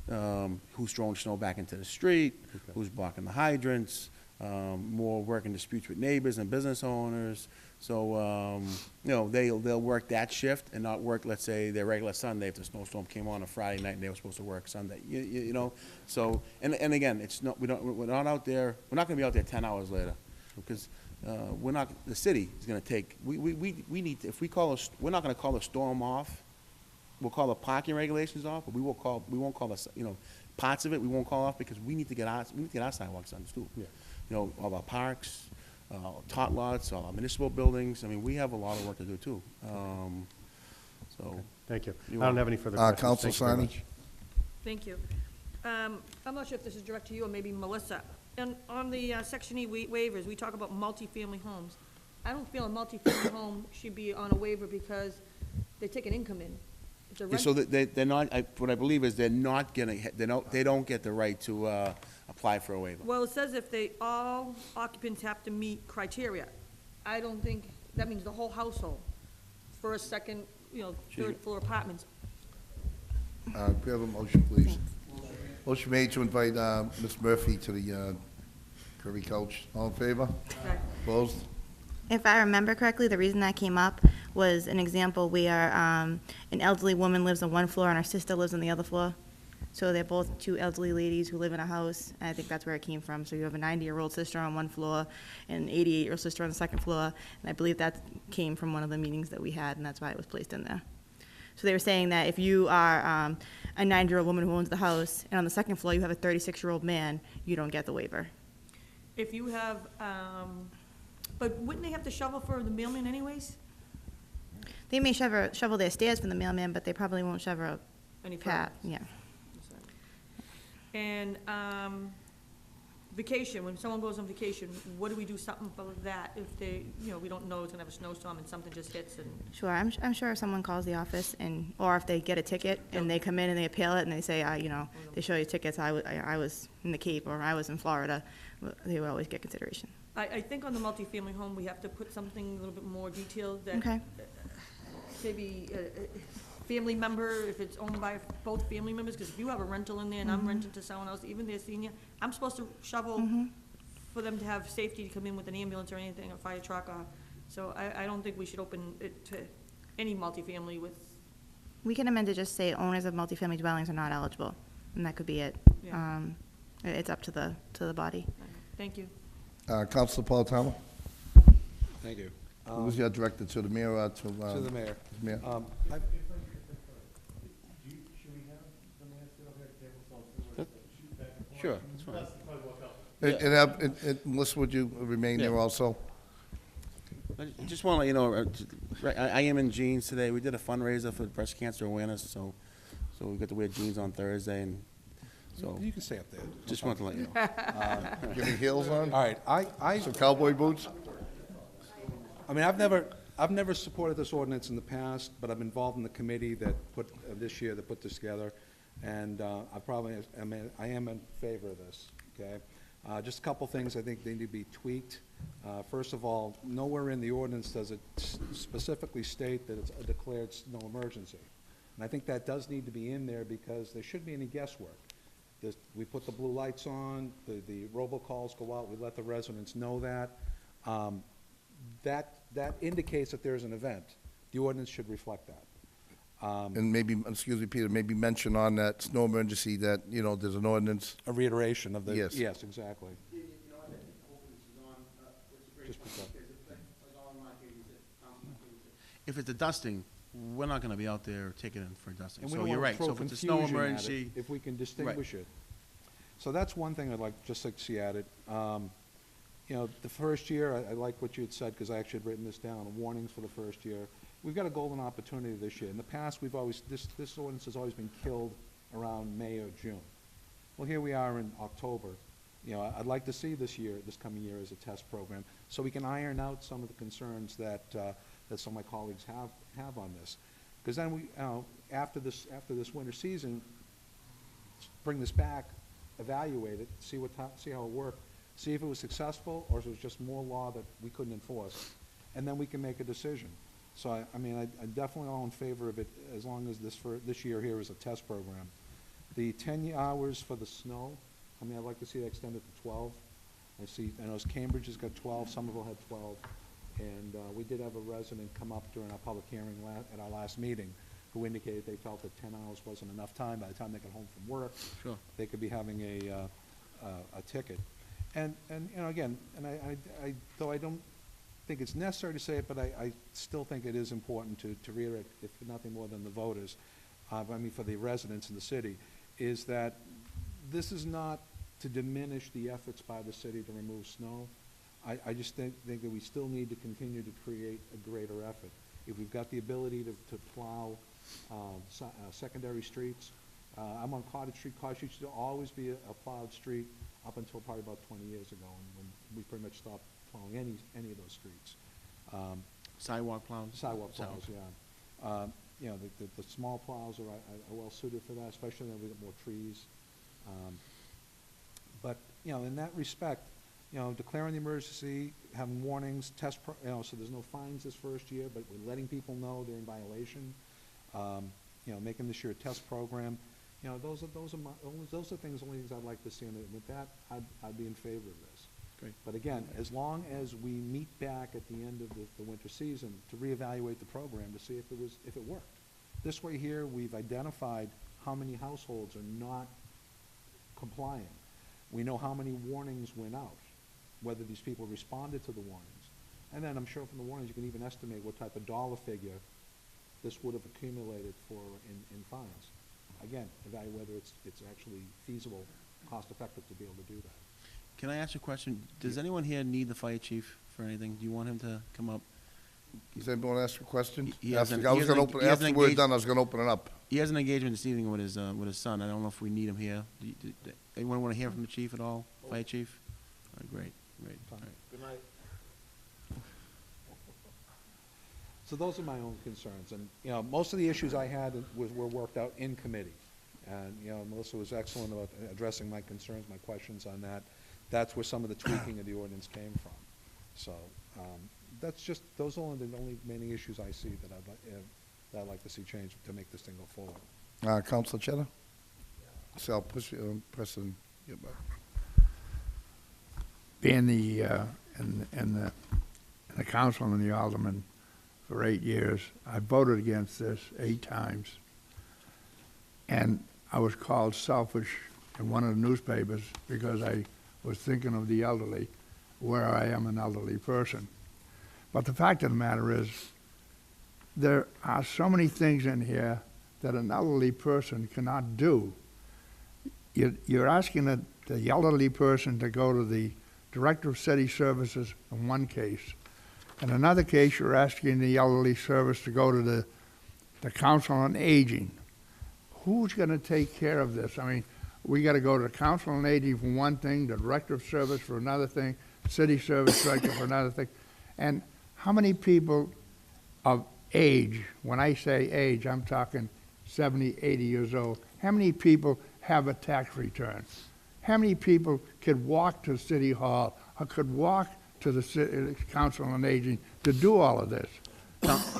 who's throwing snow back into the street, who's blocking the hydrants, more working disputes with neighbors and business owners. So, they'll work that shift and not work, let's say, their regular Sunday if the snowstorm came on a Friday night and they were supposed to work Sunday, So, and again, we're not out there, we're not gonna be out there 10 hours later, because, the city is gonna take, we need, if we're not gonna call the storm off. We'll call the parking regulations off, but we won't call the, parts of it, we won't call off, because we need to get our sidewalks done too. Yeah. All our parks, tot lots, all our municipal buildings, I mean, we have a lot of work to do too. Thank you. I You're don't have any further questions. Counsel Thank you very Sani? much. Thank you. I'm not sure if this is direct to you or maybe Melissa. And on the Section E waivers, we talk about multifamily homes. I don't feel a multifamily home should be on a waiver because they take an income in. It's a Yeah, rent- so they're not, what I believe is they don't get the right to, apply for a waiver. Well, it says if all occupants have to meet criteria. I don't think, that means the whole household, first, second, third floor apartments. Could we have a motion, please? Motion made to invite Ms. Murphy to the Kirby Couch. All in favor? Okay. Opposed? If I remember correctly, the reason that came up was an example where an elderly woman lives on one floor and her sister lives on the other floor. So they're both two elderly ladies who live in a house, and I think that's where it came from. So you have a 90-year-old sister on one floor and an 88-year-old sister on the second floor, and I believe that came from one of the meetings that we had, and that's why it was placed in there. So they were saying that if you are a 90-year-old woman who owns the house, and on the second floor you have a 36-year-old man, you don't get the waiver. If you have, but wouldn't they have to shovel for the mailman anyways? They may shovel their stairs for the mailman, but they probably won't shovel a Any path, further? yeah. And vacation, when someone goes on vacation, what do we do something for that if they, we don't know it's gonna have a snowstorm and something just hits and, Sure, I'm sure if someone calls the office or if they get a ticket and they come in and they appeal it and they say, they show you tickets, I was in the Cape or I was in Florida, they will always get consideration. I think on the multifamily home, we have to put something a little bit more detailed that. Okay. Maybe a family member, if it's owned by both family members, because if you have a rental in there and I'm renting to someone else, even their senior, I'm supposed to shovel for them to have safety to come in with an ambulance or anything, a fire truck, so I don't think we should open it to any multifamily with, We can amend to just say owners of multifamily dwellings are not eligible, and that could be it. Yeah. It's up to the body. thank you. Counsel Napolitano? Thank you. Was that directed to the mayor or to? To the mayor. Mayor. I- Sure, that's fine. And Melissa, would you remain there Yeah. also? I just want to let you know, I am in jeans today. We did a fundraiser for breast cancer awareness, so we got to wear jeans on Thursday, and so You can stay up there. just wanted to let you know. Getting heels on? All right, Some cowboy boots? I mean, I've never supported this ordinance in the past, but I'm involved in the committee that put, this year, that put this together, and I am in favor of this, okay? Just a couple things I think they need to be tweaked. First of all, nowhere in the ordinance does it specifically state that it's a declared snow emergency. And I think that does need to be in there because there shouldn't be any guesswork. We put the blue lights on, the robocalls go out, we let the residents know that. That indicates that there's an event. The ordinance should reflect that. And maybe, excuse me, Peter, maybe mention on that snow emergency that, there's an ordinance. A reiteration of the. Yes. Yes, exactly. Just put that. If it's a dusting, we're not going to be out there ticketing for dusting. And we So don't you're wanna right. throw So if it's a snow confusion at it, emergency, if we can distinguish it. So that's one thing I'd like, just like to see added. The first year, I like what you had said, because I actually had written this down, warnings for the first year. We've got a golden opportunity this year. In the past, this ordinance has always been killed around May or June. Well, here we are in October. I'd like to see this coming year as a test program, so we can iron out some of the concerns that some of my colleagues have on this. Because then after this winter season, bring this back, evaluate it, see how it worked, see if it was successful or if it was just more law that we couldn't enforce, and then we can make a decision. So I definitely all in favor of it as long as this year here is a test program. The 10 hours for the snow, I'd like to see that extended to 12. I know Cambridge has got 12, Somerville had 12, and we did have a resident come up during our public hearing at our last meeting who indicated they felt that 10 hours wasn't enough time. By the time they got home from work, Sure. they could be having a ticket. And again, though I don't think it's necessary to say it, but I still think it is important to reiterate, if nothing more than the voters, for the residents in the city, is that this is not to diminish the efforts by the city to remove snow. I just think that we still need to continue to create a greater effort. If we've got the ability to plow secondary streets, I'm on Cottage Street. Cottage Street should always be a plowed street up until probably about 20 years ago, when we pretty much stopped plowing any of those streets. sidewalk plows. Sidewalk plows, yeah. The small plows are well suited for that, especially when we get more trees. But in that respect, declaring the emergency, having warnings, so there's no fines this first year, but we're letting people know they're in violation. Making this year a test program. Those are things, only things I'd like to see. And with that, I'd be in favor of this. Great. But again, as long as we meet back at the end of the winter season to reevaluate the program to see if it worked. This way here, we've identified how many households are not complying. We know how many warnings went out, whether these people responded to the warnings. And then I'm sure from the warnings, you can even estimate what type of dollar figure this would have accumulated for in fines. Again, evaluate whether it's actually feasible, cost-effective to be able to do that. Can I ask you a question? Does anyone here need the fire chief for anything? Do you want him to come up? Does anyone ask a question? He has an- I he was has gonna an- open, he has after an we're engage- done, I was gonna open it up. He has an engagement this evening with his son. I don't know if we need him here. Anyone want to hear from the chief at all? Fire chief? Great. All right. Good night. So those are my own concerns, and, most of the issues I had were worked out in committee. And, Melissa was excellent about addressing my concerns, my questions on that. That's where some of the tweaking of the ordinance came from. So, those are the only many issues I see that I'd like to see changed to make this thing go forward. Councilor Cheddar? So I'll push you, Preston. Being the councilman and the alderman for 8 years, I voted against this 8 times. And I was called selfish in one of the newspapers because I was thinking of the elderly, where I am an elderly person. But the fact of the matter is, there are so many things in here that an elderly person cannot do. You're asking the elderly person to go to the Director of City Services in one case. In another case, you're asking the elderly service to go to the Council on Aging. Who's gonna take care of this? I mean, we gotta go to the Council on Aging for one thing, the Director of Service for another thing, City Service Director for another thing. And how many people of age, when I say age, I'm talking 70, 80 years old, how many people have a tax return? How many people could walk to City Hall or could walk to the Council on Aging to do all of this?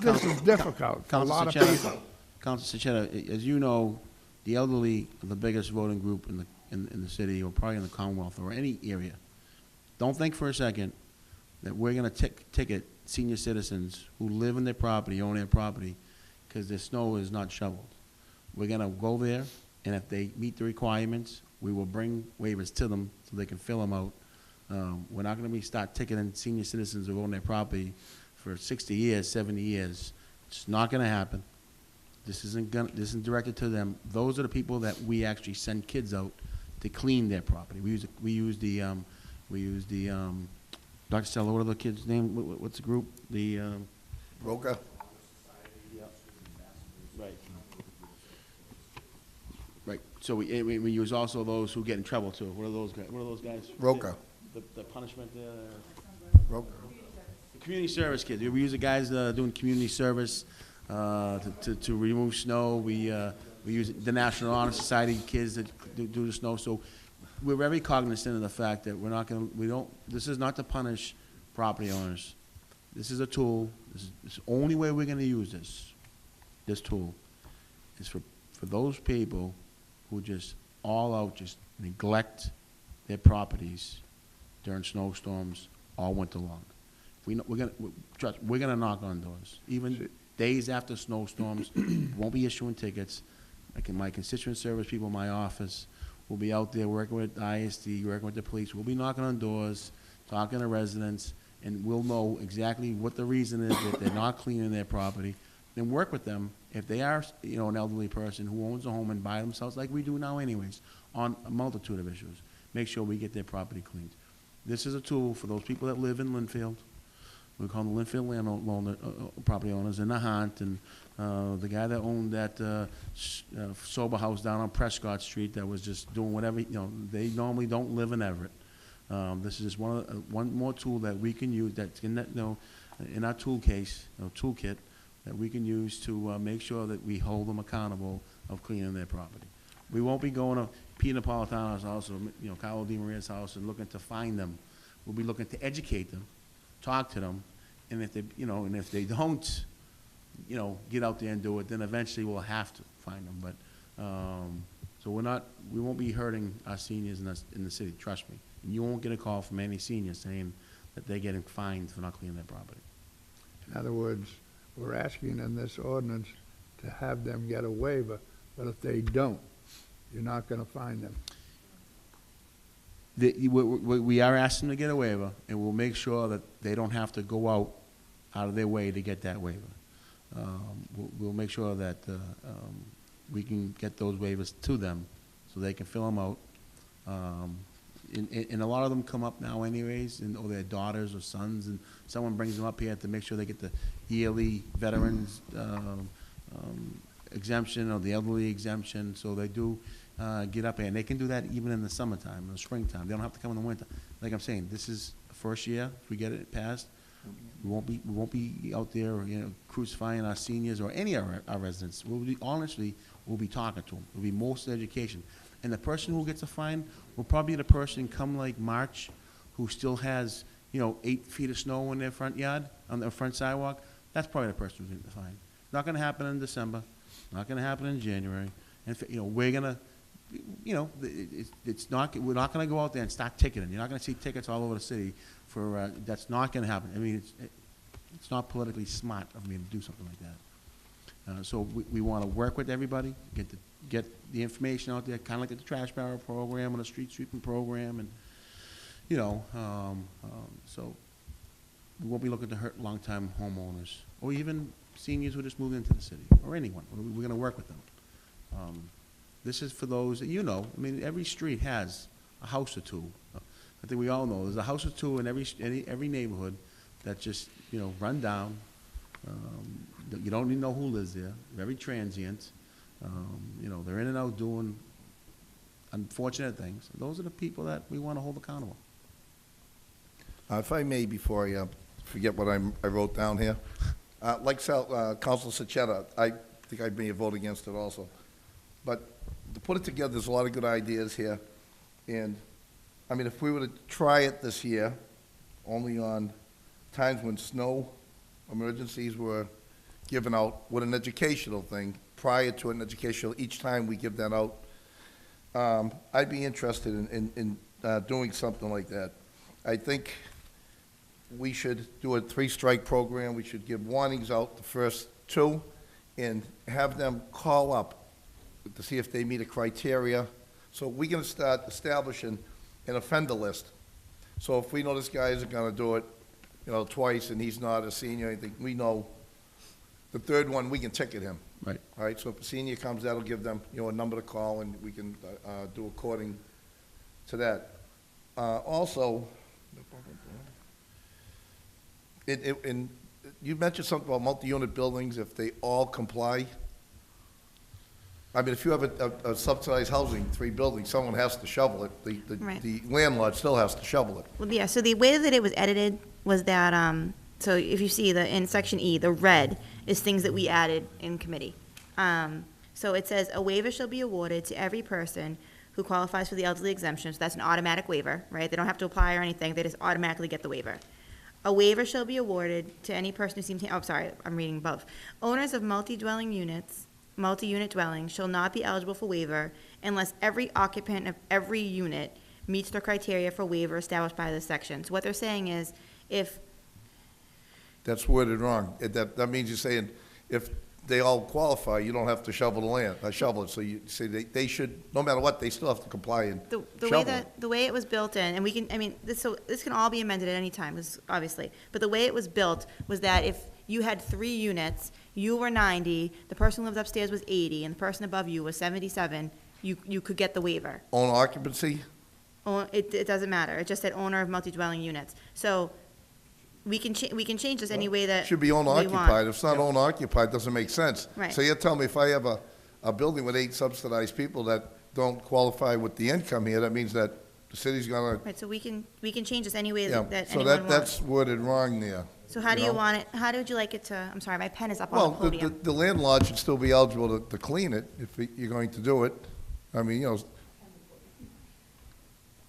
This is difficult for a lot of people. Councilor Sachetta, as you know, the elderly are the biggest voting group in the city, or probably in the Commonwealth, or any area. Don't think for a second that we're gonna ticket senior citizens who live in their property, own their property, because their snow is not shoveled. We're gonna go there, and if they meet the requirements, we will bring waivers to them so they can fill them out. We're not gonna start ticketing senior citizens who own their property for 60 years, 70 years. It's not gonna happen. This isn't directed to them. Those are the people that we actually send kids out to clean their property. We use the Dr. Stella, what are the kids' name? What's the group? The, Roca? Right. Right, so we use also those who get in trouble too. What are those guys? Roca. The punishment, Roca. the community service kids. We use the guys doing community service to remove snow. We use the National Honor Society kids that do the snow. So we're very cognizant of the fact that this is not to punish property owners. This is a tool. This is the only way we're gonna use this tool is for those people who just all out just neglect their properties during snowstorms all winter long. We're gonna knock on doors, even days after snowstorms. Won't be issuing tickets. My constituent service people in my office will be out there working with ISD, working with the police. We'll be knocking on doors, talking to residents, and we'll know exactly what the reason is that they're not cleaning their property. Then work with them, if they are, an elderly person who owns a home and by themselves, like we do now anyways, on a multitude of issues. Make sure we get their property cleaned. This is a tool for those people that live in Linfield. We call them the Linfield property owners, and the Hunt, and the guy that owned that sober house down on Prescott Street that was just doing whatever, they normally don't live in Everett. This is just one more tool that we can use that's in that, in our toolkit, that we can use to make sure that we hold them accountable of cleaning their property. We won't be going to Pete Napolitano's house or, Carlo Di Maria's house and looking to find them. We'll be looking to educate them, talk to them, and if they, and if they don't, get out there and do it, then eventually we'll have to find them. But, so we won't be hurting our seniors in the city, trust me. And you won't get a call from any senior saying that they're getting fined for not cleaning their property. In other words, we're asking in this ordinance to have them get a waiver, but if they don't, you're not gonna find them. We are asking them to get a waiver, and we'll make sure that they don't have to go out of their way to get that waiver. We'll make sure that we can get those waivers to them so they can fill them out. And a lot of them come up now anyways, or their daughters or sons, and someone brings them up here to make sure they get the yearly veterans exemption or the elderly exemption, so they do get up here. And they can do that even in the summertime, in the springtime. They don't have to come in the winter. Like I'm saying, this is the first year. If we get it passed, we won't be out there, crucifying our seniors or any of our residents. We'll be talking to them. It'll be most education. And the person who gets a fine will probably be the person come like March who still has, 8 feet of snow in their front yard, on their front sidewalk. That's probably the person who's getting the fine. Not gonna happen in December, not gonna happen in January. And, we're gonna, we're not gonna go out there and start ticketing. You're not gonna see tickets all over the city for, that's not gonna happen. I mean, it's not politically smart of me to do something like that. So we wanna work with everybody, get the information out there, kinda like the trash barrel program and the street sweeping program, and, so we won't be looking to hurt longtime homeowners, or even seniors who just moved into the city, or anyone. We're gonna work with them. This is for those that, you know, I mean, every street has a house or two. I think we all know, there's a house or two in every neighborhood that just, you know, run down. You don't even know who lives there, very transient. You know, they're in and out doing unfortunate things. Those are the people that we want to hold accountable. If I may, before I forget what I wrote down here, like Council Sachetta, I think I may vote against it also. But to put it together, there's a lot of good ideas here. And, I mean, if we were to try it this year, only on times when snow emergencies were given out with an educational thing, prior to an educational, each time we give that out, I'd be interested in doing something like that. I think we should do a 3-strike program. We should give warnings out the first 2 and have them call up to see if they meet a criteria. So we're gonna start establishing an offender list. So if we know this guy isn't gonna do it, you know, twice and he's not a senior or anything, we know the third one, we can ticket him. Right. All right, so if a senior comes, that'll give them, you know, a number to call and we can do according to that. Also, and you mentioned something about multi-unit buildings, if they all comply. I mean, if you have a subsidized housing, 3 buildings, someone has to shovel it. Right. The landlord still has to shovel it. Well, yeah, so the way that it was edited was that, so if you see in section E, the red is things that we added in committee. So it says, a waiver shall be awarded to every person who qualifies for the elderly exemption, so that's an automatic waiver, right? They don't have to apply or anything, they just automatically get the waiver. A waiver shall be awarded to any person who seems, I'm reading above. Owners of multi-unit dwellings shall not be eligible for waiver unless every occupant of every unit meets the criteria for waiver established by this section. So what they're saying is, if, That's worded wrong. That means you're saying if they all qualify, you don't have to shovel the land, shovel it. So you say they should, no matter what, they still have to comply and the way shovel that, it. the way it was built in, and we can, I mean, this can all be amended at any time, obviously. But the way it was built was that if you had 3 units, you were 90, the person who lived upstairs was 80, and the person above you was 77, you could get the waiver. Own occupancy? It doesn't matter. It just said owner of multi-dwelling units. So we can change this any way that Should be owner we occupied. want. If it's not owner occupied, it doesn't make sense. Right. So you're telling me if I have a building with 8 subsidized people that don't qualify with the income here, that means that the city's gonna, Right, so we can change this any way yeah. that So anyone wants. that's worded wrong there. So how do you know? want it, how would you like it to, I'm sorry, my pen is up on Well, the podium. the landlord should still be eligible to clean it if you're going to do it. I mean, you know,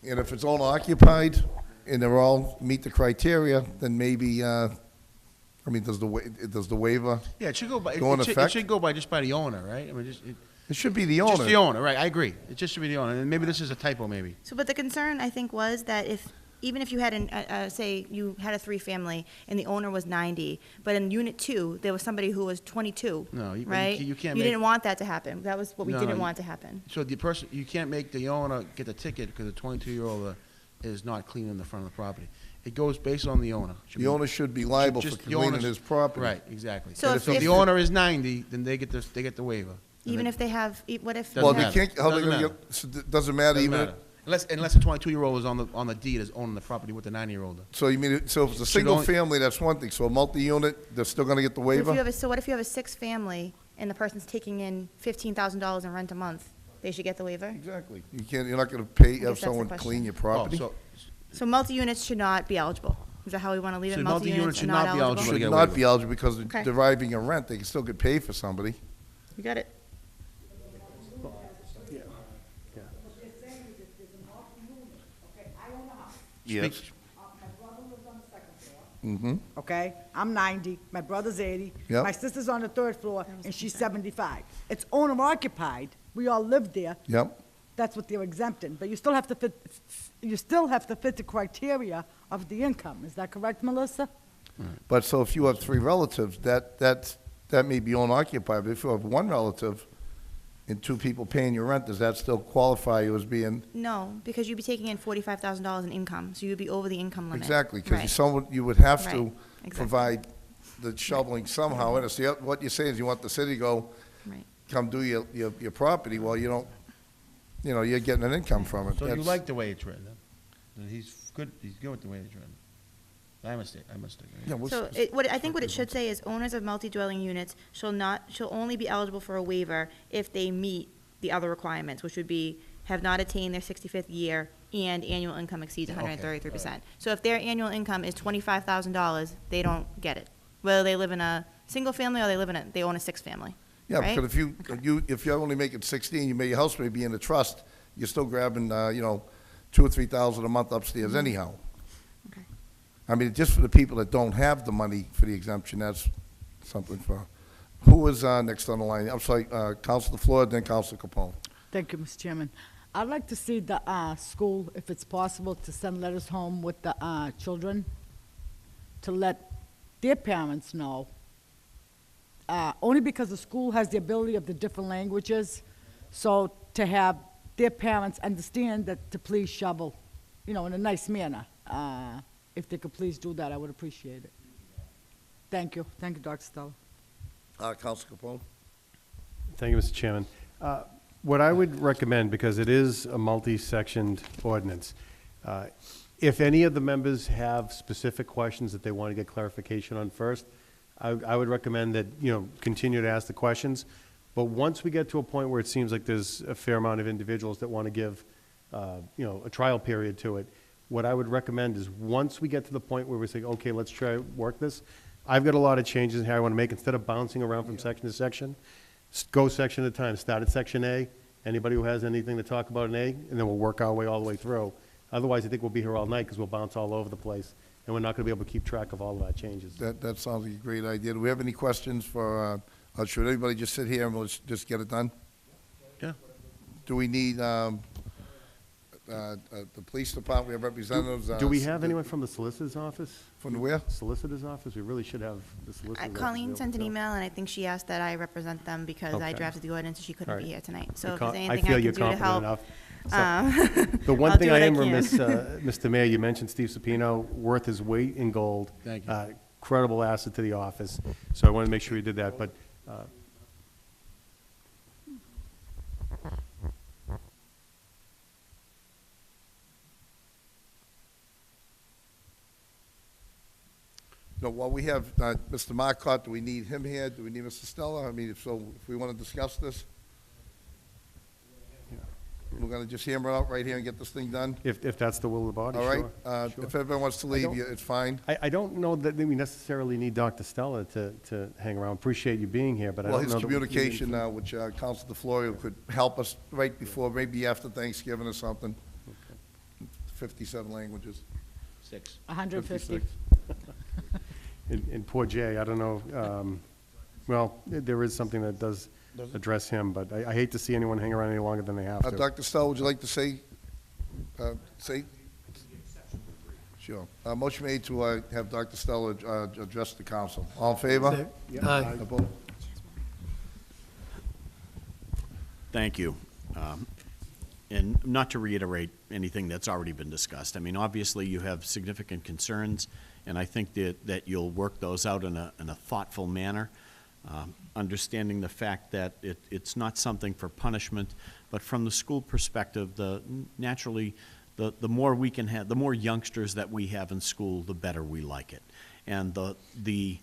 and if it's owner occupied and they're all meet the criteria, then maybe, I mean, does the waiver, Yeah, it should go by, Go in it effect? should go by just by the owner, right? I mean, it should be the just the owner. owner, right, I agree. It just should be the owner, and maybe this is a typo, maybe. So, but the concern, I think, was that even if you had say, you had a 3-family and the owner was 90, but in unit 2, there was somebody who was 22, No, you right? can't You make. didn't want that to happen. That was what we No, didn't you- want to happen. So the person, you can't make the owner get the ticket because the 22-year-old is not cleaning the front of the property. It goes based on the owner. Should The be- owner should be liable for just the cleaning owner's- his property. Right, exactly. So So if- if if- the owner is 90, then they get the waiver. And Even then- if they have, what if? Doesn't Well, you they have- matter. can't, how they Doesn't gonna matter. get, so it doesn't matter Doesn't even, matter. Unless the 22-year-old is on the deed as owning the property with the 90-year-old. so you mean, so if it's a Should single only- family, that's one thing. So a multi-unit, they're still gonna get the But if you waiver? have so what if you have a 6-family and the person's taking in $15,000 in rent a month? They should get the waiver? Exactly. You're not gonna pay, guess have that's the someone question. clean your Oh, property? so So multi-units should not be eligible. Is that how we want to leave it? So multi-units should not be eligible. Should get a not waiver. be eligible because they're Okay. deriving a rent. They can still get paid for somebody. You got it. Yes. Mm-hmm. Okay? I'm 90, my brother's 80. Yep. My sister's on the 3rd floor, and she's 75. It's owner occupied. We all live there. Yep. That's what they're exempting. But you still have to fit the criteria of the income. Is that correct, Melissa? But so if you have 3 relatives, that may be owner occupied, but if you have 1 relative, and two people paying your rent, does that still qualify you as being? No, because you'd be taking in $45,000 in income, so you'd be over the income limit. Exactly, Right. because someone, you would have Right, to exactly. provide the shoveling somehow, and so what you're saying is you want the city to go, Right. come do your property, well, you don't, you know, you're getting an income from it. So you That's- like the way it's written, huh? That he's good with the way it's written. I must agree. Yeah, what's- So I think what it should say is owners of multi-dwelling units shall only be eligible for a waiver if they meet the other requirements, which would be have not attained their 65th year and annual income exceeds 133%. So if their annual income is $25,000, they don't get it. Whether they live in a single family or they own a six-family. Yeah, right? because if you only make it 16, your house may be in a trust, you're still grabbing, you know, 2,000 or 3,000 a month upstairs anyhow. Okay. I mean, just for the people that don't have the money for the exemption, that's something for, who is next on the line? I'm sorry, Councilor Floyd, then Councilor Capone. Thank you, Mr. Chairman. I'd like to see the school, if it's possible, to send letters home with the children to let their parents know, only because the school has the ability of the different languages, so to have their parents understand that to please shovel, you know, in a nice manner. If they could please do that, I would appreciate it. Thank you. Thank you, Dr. Stella. Councilor Capone? Thank you, Mr. Chairman. What I would recommend, because it is a multi-sectioned ordinance, if any of the members have specific questions that they want to get clarification on first, I would recommend that, you know, continue to ask the questions. But once we get to a point where it seems like there's a fair amount of individuals that want to give, you know, a trial period to it, what I would recommend is once we get to the point where we say, okay, let's try work this, I've got a lot of changes in here I want to make. Instead of bouncing around from section to section, go section at a time. Start at section A. Anybody who has anything to talk about in A, and then we'll work our way all the way through. Otherwise, I think we'll be here all night because we'll bounce all over the place, and we're not going to be able to keep track of all of our changes. That sounds like a great idea. Do we have any questions for, should everybody just sit here and we'll just get it done? Yeah. Do we need, the police department, we have representatives? Do we have anyone from the solicitor's office? From where? Solicitor's office? We really should have the solicitor's office. Colleen sent an available, too. email, and I think she asked that I represent them because I Okay. drafted the ordinance, and she couldn't All be right. here tonight. So if You're there's I anything I feel can you're do to confident help. enough. So, The one thing I am remiss, Mr. Mayor, you mentioned Steve Sapino, worth his weight in gold. Thank you. Incredible asset to the office, so I wanted to make sure we did that, but, No, well, we have, Mr. Marcotte, do we need him here? Do we need Mr. Stella? I mean, if we want to discuss this? We're going to just hammer it out right here and get this thing done? if that's the will of the body, All sure. right? Sure. If everyone wants to leave, don't- it's fine. I don't know that we necessarily need Dr. Stella to hang around. Appreciate you being here, but I Well, don't know. his that we need him communication, to- which Council DeFlorio could help us right before, maybe after Thanksgiving or something. 57 languages. 6. 150. 56. And poor Jay, I don't know, well, there is something that does address him, but I hate to see anyone hang around any longer than they have to. Dr. Stella, would you like to say? Sure. Motion made to have Dr. Stella address the council. All in favor? Aye. Opposed? Thank you. And not to reiterate anything that's already been discussed. I mean, obviously, you have significant concerns, and I think that you'll work those out in a thoughtful manner, understanding the fact that it's not something for punishment, but from the school perspective, naturally, the more we can have, the more youngsters that we have in school, the better we like it. And the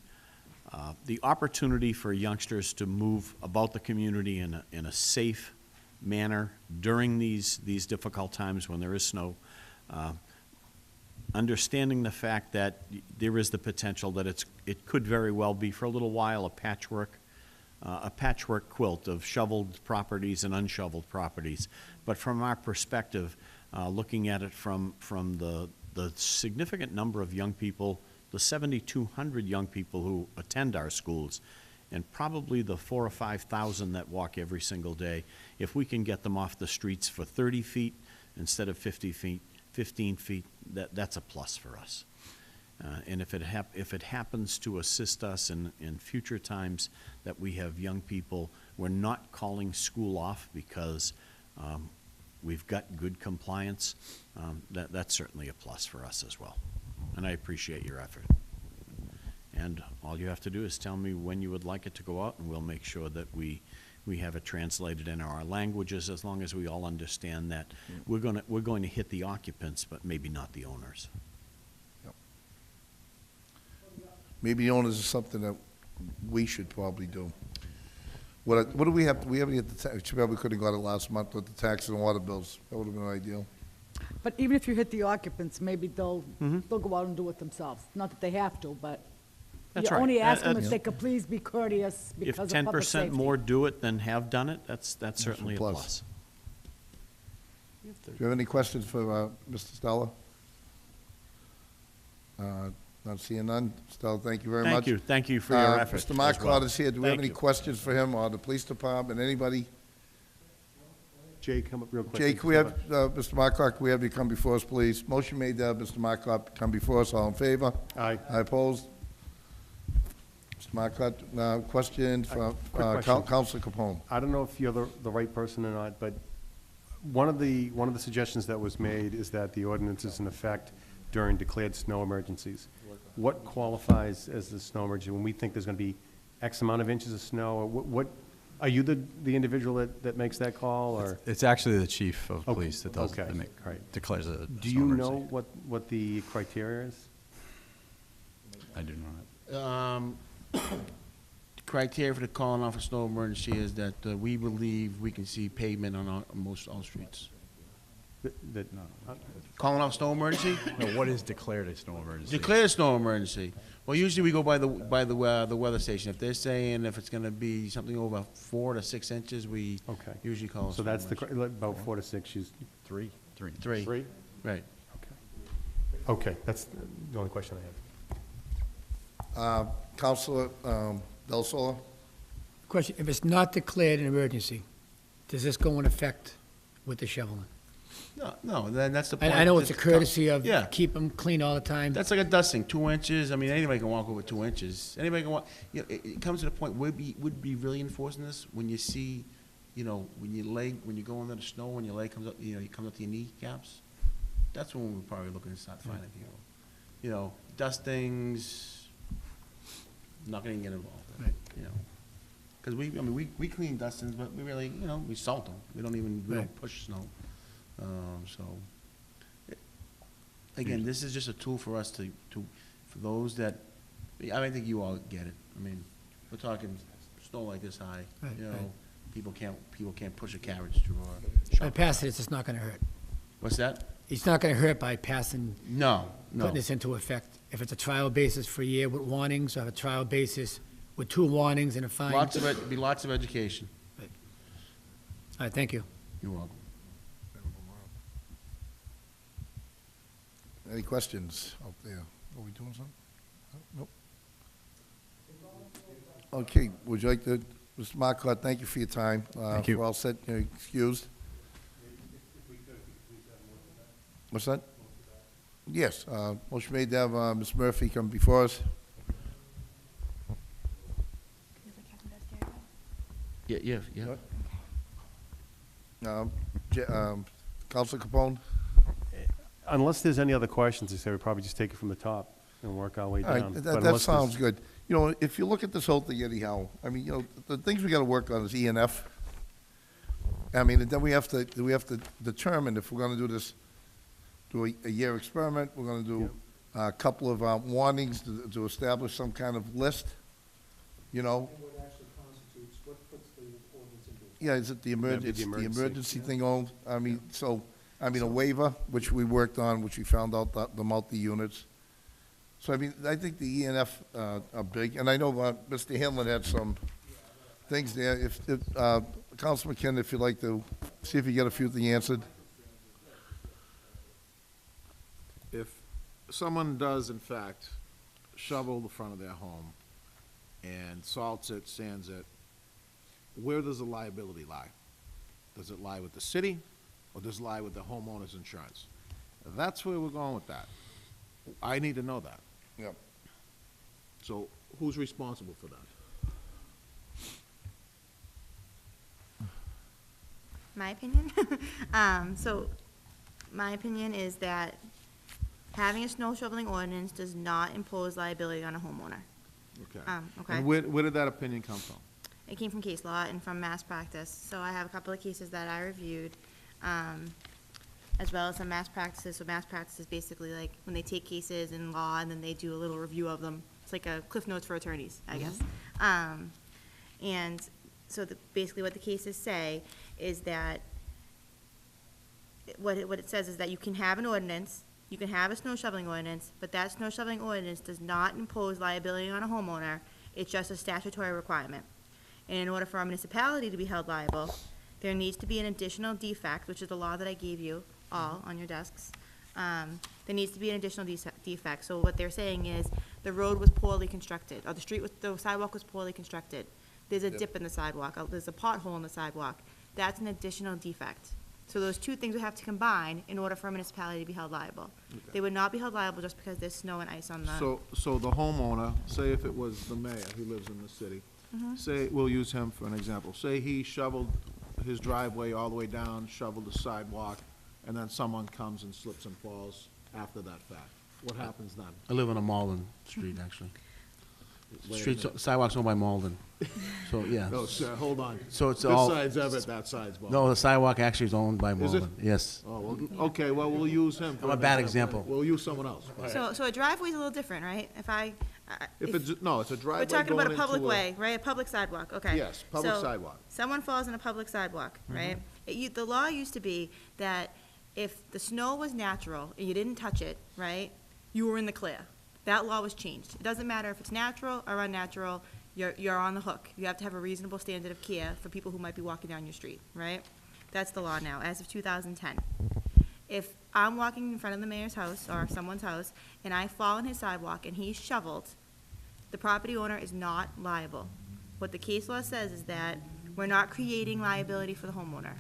opportunity for youngsters to move about the community in a safe manner during these difficult times when there is snow, understanding the fact that there is the potential that it could very well be for a little while a patchwork quilt of shoveled properties and unshoveled properties. But from our perspective, looking at it from the significant number of young people, the 7,200 young people who attend our schools, and probably the 4,000 or 5,000 that walk every single day, if we can get them off the streets for 30 feet instead of 50 feet, 15 feet, that's a plus for us. And if it happens to assist us in future times that we have young people we're not calling school off because we've got good compliance, that's certainly a plus for us as well. And I appreciate your effort. And all you have to do is tell me when you would like it to go out, and we'll make sure that we have it translated in our languages, as long as we all understand that we're going to hit the occupants, but maybe not the owners. Maybe the owners is something that we should probably do. What do we have, we haven't get the tax, probably could have got it last month with the tax and water bills. That would have been ideal. But even if you hit the occupants, maybe they'll go out and do it themselves. Not that they have to, but That's you right. only ask them That's- if they could please be courteous If because of public 10% safety. more do it than have done it, that's certainly a plus. plus. Do you have any questions for Mr. Stella? Not seeing none. Stella, thank you very much. Thank you for your effort Mr. as Marcotte well. is here. Do we have Thank any you. questions for him or the police department, anybody? Jay, come up real quick. Jay, can we have, Mr. Marcotte, can we have you come before us, please? Motion made that Mr. Marcotte come before us. All in favor? Aye. I oppose. Mr. Marcotte, question for quick question. Counsel Capone. I don't know if you're the right person or not, but one of the suggestions that was made is that the ordinance is in effect during declared snow emergencies. What qualifies as a snow emergency when we think there's gonna be X amount of inches of snow? Or what, are you the individual that makes that call, or? It's actually the chief of Okay, police that does, okay, that all right. declares a Do snow you emergency. know what the criteria is? I do not. Criteria for the calling off a snow emergency is that we believe we can see pavement on most all streets. Calling off snow emergency? No, what is declared a snow emergency? Declare a snow emergency. Well, usually we go by the weather station. If they're saying if it's gonna be something over 4 to 6 inches, we Okay. usually call it. So that's about 4 to 6, Three. Three. Three? Right. Okay, that's the only question I have. Counselor Del Sola? Question, if it's not declared an emergency, does this go in effect with the shoveling? No, then that's the point. I know it's a courtesy of Yeah. keep them clean all the time. That's like a dusting, 2 inches. I mean, anybody can walk over 2 inches. Anybody can walk, you know, it comes to the point, would be really enforcing this when you see, you know, when you go into the snow, when your leg comes up, you know, you come up to your kneecaps. That's when we're probably looking to start finding people. You know, dustings, not gonna get involved, Right. you know. Because we clean dustings, but we really, you know, we salt them. We don't Right. push snow. So, again, this is just a tool for us for those that, I think you all get it. I mean, we're talking snow like this high, Right, you right. know, people can't push a carriage through our By shop. passing this, it's not gonna hurt. What's that? It's not gonna hurt by passing, No. putting this into effect. If it's a trial basis for a year with warnings, or a trial basis with 2 warnings and a fine. Be lots of education. All right, thank you. You're welcome. Any questions out there? Are we doing something? Nope. Okay, would you like to, Mr. Marcotte, thank you for your time. Thank you. We're all set, you're excused. What's that? Yes, motion made to have Ms. Murphy come before us. Yeah. Counselor Capone? Unless there's any other questions, I say we probably just take it from the top and work our way All right, down. But that unless there's- sounds good. You know, if you look at this whole thing anyhow, I mean, you know, the things we gotta work on is E and F. I mean, and then we have to determine if we're gonna do this, do a year experiment, we're gonna do a couple of warnings to establish some kind of list, you know? What actually constitutes, what puts the ordinance into Yeah, is it the That'd be the emergency emergency, thing on, I mean, a waiver, which we worked on, which we found out the multi-units. So, I mean, I think the E and F are big, and I know Mr. Hanlon had some things there. If Councilman McKinnon, if you'd like to, see if you get a few things answered. If someone does in fact shovel the front of their home and salts it, sands it, where does the liability lie? Does it lie with the city, or does it lie with the homeowner's insurance? That's where we're going with that. I need to know that. Yep. So who's responsible for that? My opinion? So, my opinion is that having a snow shoveling ordinance does not impose liability on a homeowner. Okay. Okay. And where did that opinion come from? It came from case law and from mass practice. So I have a couple of cases that I reviewed, as well as some mass practices. So mass practice is basically like when they take cases in law and then they do a little review of them. It's like a Cliff Notes for attorneys, I guess. And so basically what the cases say is that what it says is that you can have an ordinance, you can have a snow shoveling ordinance, but that snow shoveling ordinance does not impose liability on a homeowner. It's just a statutory requirement. And in order for a municipality to be held liable, there needs to be an additional defect, which is the law that I gave you all on your desks. There needs to be an additional defect. So what they're saying is the road was poorly constructed, or the sidewalk was poorly constructed. There's a dip in the sidewalk, there's a pothole in the sidewalk. That's an additional defect. So those two things would have to combine in order for a municipality to be held liable. They would not be held liable just because there's snow and ice on the. So the homeowner, say if it was the mayor who lives in the city, say, we'll use him for an example. Say he shoveled his driveway all the way down, shoveled the sidewalk, and then someone comes and slips and falls after that fact. What happens then? I live on a Malden street, actually. Wait a Streets, minute. sidewalks owned by Malden. So, yeah. No, sir, hold on. So it's This all. side's Everett, that side's Baldwin. No, the sidewalk actually is owned by Is it? Malden. Yes. Oh, well, okay, well, we'll use him. for I'm a an bad example. We'll use someone else. So a driveway's a little different, right? If it's, no, it's a driveway We're talking about a going public into way, right? A public sidewalk, okay. Yes, public So, sidewalk. Someone falls on a public sidewalk, right? The law used to be that if the snow was natural and you didn't touch it, right, you were in the clear. That law was changed. It doesn't matter if it's natural or unnatural, you're on the hook. You have to have a reasonable standard of care for people who might be walking down your street, right? That's the law now, as of 2010. If I'm walking in front of the mayor's house or someone's house and I fall on his sidewalk and he's shoveled, the property owner is not liable. What the case law says is that we're not creating liability for the homeowner.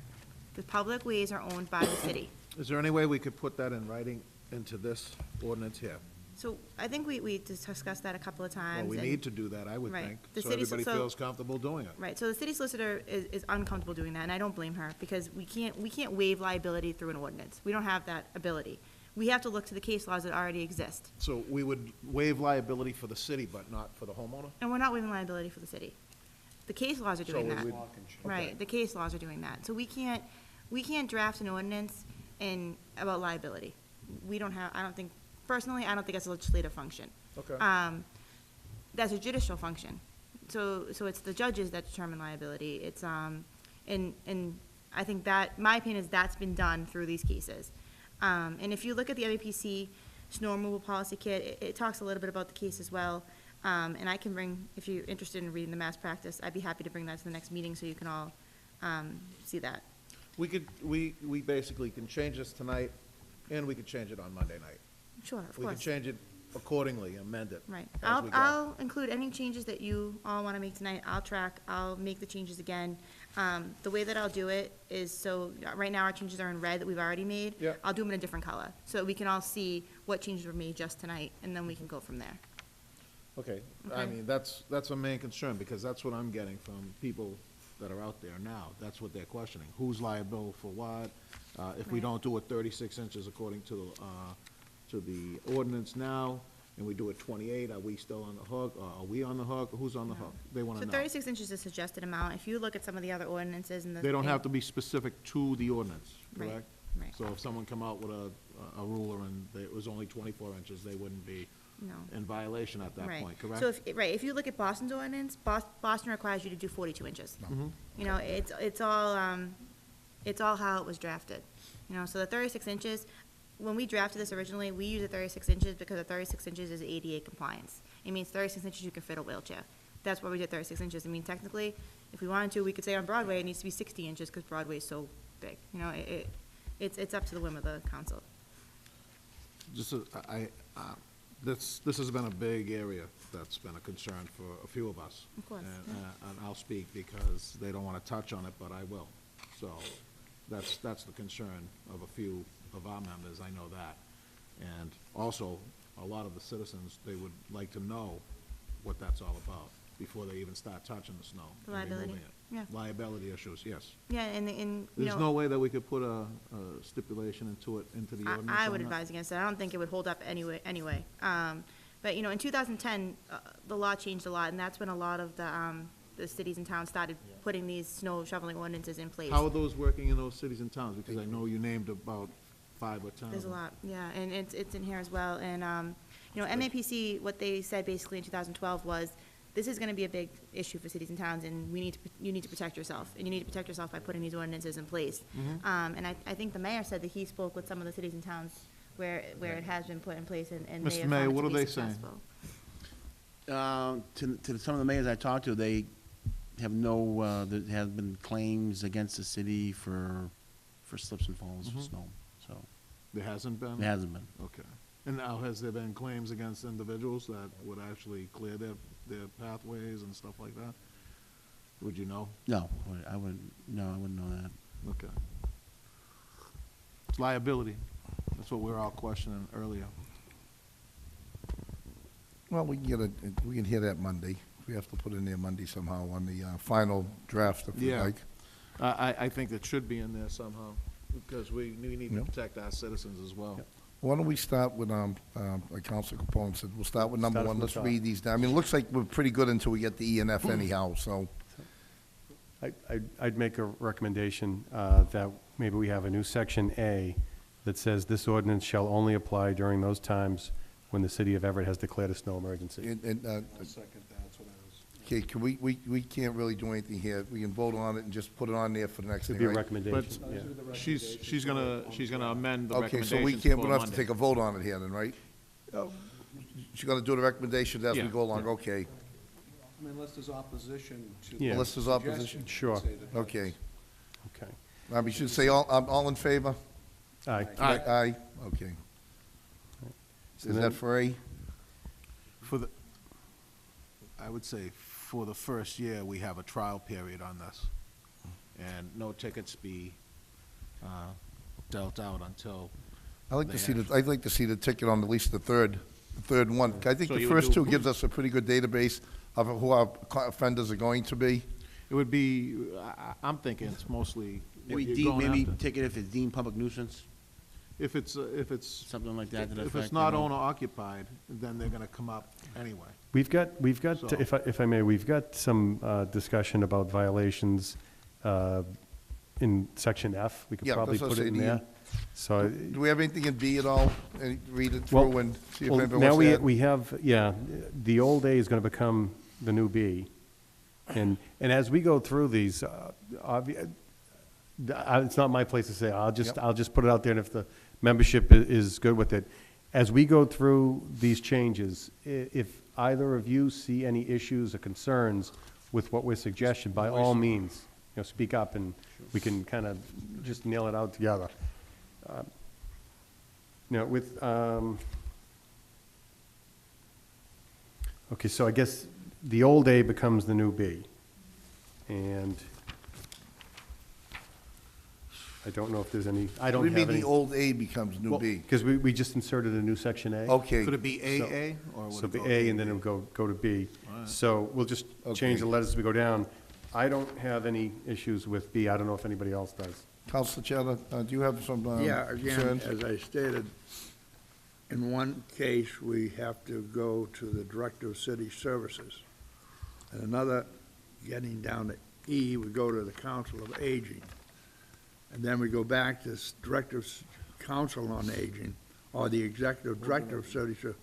The public ways are owned by the city. Is there any way we could put that in writing into this ordinance here? So I think we discussed that a couple of times. Well, we and- need to do that, I would Right. think, The so city- everybody so- feels comfortable doing it. Right, so the city solicitor is uncomfortable doing that, and I don't blame her, because we can't waive liability through an ordinance. We don't have that ability. We have to look to the case laws that already exist. So we would waive liability for the city, but not for the homeowner? And we're not waiving liability for the city. The case laws are So doing we that. would- Right, the case laws are doing that. So we can't draft an ordinance about liability. We don't have, personally, I don't think that's a legislative function. Okay. That's a judicial function. So it's the judges that determine liability. It's, and I think that, my opinion is that's been done through these cases. And if you look at the MEPC snow removal policy kit, it talks a little bit about the case as well. And I can bring, if you're interested in reading the mass practice, I'd be happy to bring that to the next meeting so you can all, see that. We basically can change this tonight, and we could change it on Monday night. Sure, of We can course. change it accordingly, amend it. Right. as we go. I'll include any changes that you all want to make tonight. I'll make the changes again. The way that I'll do it is, so, right now our changes are in red that we've already made. Yeah. I'll do them in a different color, so we can all see what changes were made just tonight, and then we can go from there. Okay, I Okay. mean, that's a main concern, because that's what I'm getting from people that are out there now. That's what they're questioning. Who's liable for what? If we Right. don't do it 36 inches according to the ordinance now, and we do it 28, are we still on the hook? Are we on the hook? Who's on the hook? They want So to know. 36 inches is a suggested amount. If you look at some of the other ordinances and the. They don't have to be specific to the ordinance, Right, correct? right. So if someone come out with a ruler and it was only 24 inches, they wouldn't be No. in violation at that Right. point, correct? So if you look at Boston's ordinance, Boston requires you to do 42 inches. Mhm. You know, it's all how it was drafted. You know, so the 36 inches, when we drafted this originally, we used the 36 inches because the 36 inches is ADA compliance. It means 36 inches you can fit a wheelchair. That's why we did 36 inches. I mean, technically, if we wanted to, we could say on Broadway, it needs to be 60 inches because Broadway is so big. You know, it's up to the whim of the council. Just, this has been a big area that's been a concern for a few of us. Of course, And I'll speak because they don't want to touch on it, but I will. So that's the concern of a few of our members, I know that. And also, a lot of the citizens, they would like to know what that's all about. before they even start touching the snow. and Liability, removing it. yeah. Liability issues, yes. Yeah, and, you There's know, no way that we could put a stipulation into the ordinance I on would that? advise against it. I don't think it would hold up anyway. But, you know, in 2010, the law changed a lot, and that's when a lot of the cities and towns started putting these snow shoveling ordinances in place. How are those working in those cities and towns? Because I know you named about 5 or 10 There's a of them. lot, yeah, and it's in here as well. And, you know, MAPC, what they said basically in 2012 was, this is gonna be a big issue for cities and towns, and you need to protect yourself, and you need to protect yourself by putting these ordinances in place. And I think the mayor said that he spoke with some of the cities and towns where it has been put in place, and they Mr. have Mayor, found it what to are be they saying? successful. To some of the mayors I talked to, they have there have been claims against the city for slips and falls for snow, so, There hasn't been? there hasn't been. Okay. And now, has there been claims against individuals that would actually clear their pathways and stuff like that? Would you know? No, I wouldn't know that. Okay. It's liability. That's what we were all questioning earlier. Well, we can hear that Monday. We have to put in there Monday somehow on the final draft, if you Yeah. like. I think it should be in there somehow, because we need to Yep. protect our citizens as well. Why don't we start with, like Council Capone said, we'll start with number Start one. from the Let's top. read these down. I mean, it looks like we're pretty good until we get the E and F anyhow, so. I'd make a recommendation that maybe we have a new section A that says this ordinance shall only apply during those times when the city of Everett has declared a snow emergency. Second, that's what I was. Okay, can we can't really do anything here. We can vote on it and just put it on there for the next It'd thing, be a right? recommendation, But yeah. she's gonna amend the Okay, recommendations so we for can't, we don't have to Monday. take a vote on it here then, right? She's gonna do the recommendations as we Yeah, go along, okay. Unless there's opposition to. Yeah. Unless there's opposition? Sure. Okay. Okay. We should say all in favor? Aye. Aye, okay. So Is then- that for A? I would say for the first year, we have a trial period on this, and no tickets be dealt out until. I'd like to they see actually- I'd like to see the ticket on at least the third one. I think So the you would first do- two gives us a pretty good database of who our offenders are going to be. It would be, I'm thinking it's mostly. Maybe you're deem, going maybe after- ticket if it's deemed public nuisance, If it's, something like that to that if effect. it's not you know? owner occupied, then they're gonna come up anyway. We've got, So- if I may, we've got some discussion about violations in section F. We could Yeah, probably that's what put I it in said, there. So, Do we have anything in B at all? Read it well, through and see if well, anybody now wants to add? we have, yeah, the old A is going to become the new B. And as we go through these, it's not my place to say, I'll just put it out there, and if the membership is good with it. As we go through these changes, if either of you see any issues or concerns with what we're suggesting, by all means, speak up, and we can kind of just nail it out together. Okay, so I guess the old A becomes the new B. And I don't know if there's any, I don't What do you have mean any. the old A becomes new B? Because we just inserted a new section A. Okay. Could it be AA, or would So it be go A, and then it'll go to B. Alright. So we'll just change the Okay. letters as we go down. I don't have any issues with B. I don't know if anybody else does. Counselor Chatter, do you have some Yeah, again, concerns? as I stated, in one case, we have to go to the Director of City Services. And another, getting down to E, we go to the Council of Aging. And then we go back to Director of Council on Aging, or the Executive Director of City Services.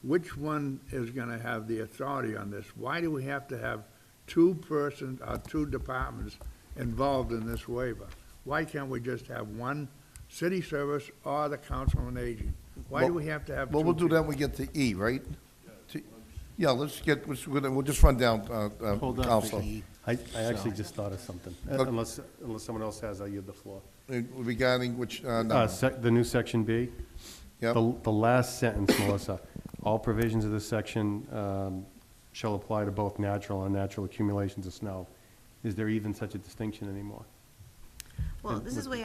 Which one is gonna have the authority on this? Why do we have to have two persons, or two departments involved in this waiver? Why can't we just have one city service or the Council on Aging? Why do we have to have two? Well, we'll do that when we get to E, right? Yeah, we'll just run down, Hold on to Counselor. E. I actually just thought of something. Unless someone else has, I'll yield the floor. Regarding which, no. The new section B? Yep. The last sentence, Melissa, all provisions of this section shall apply to both natural and unnatural accumulations of snow. Is there even such a distinction anymore? Well, And this is with- the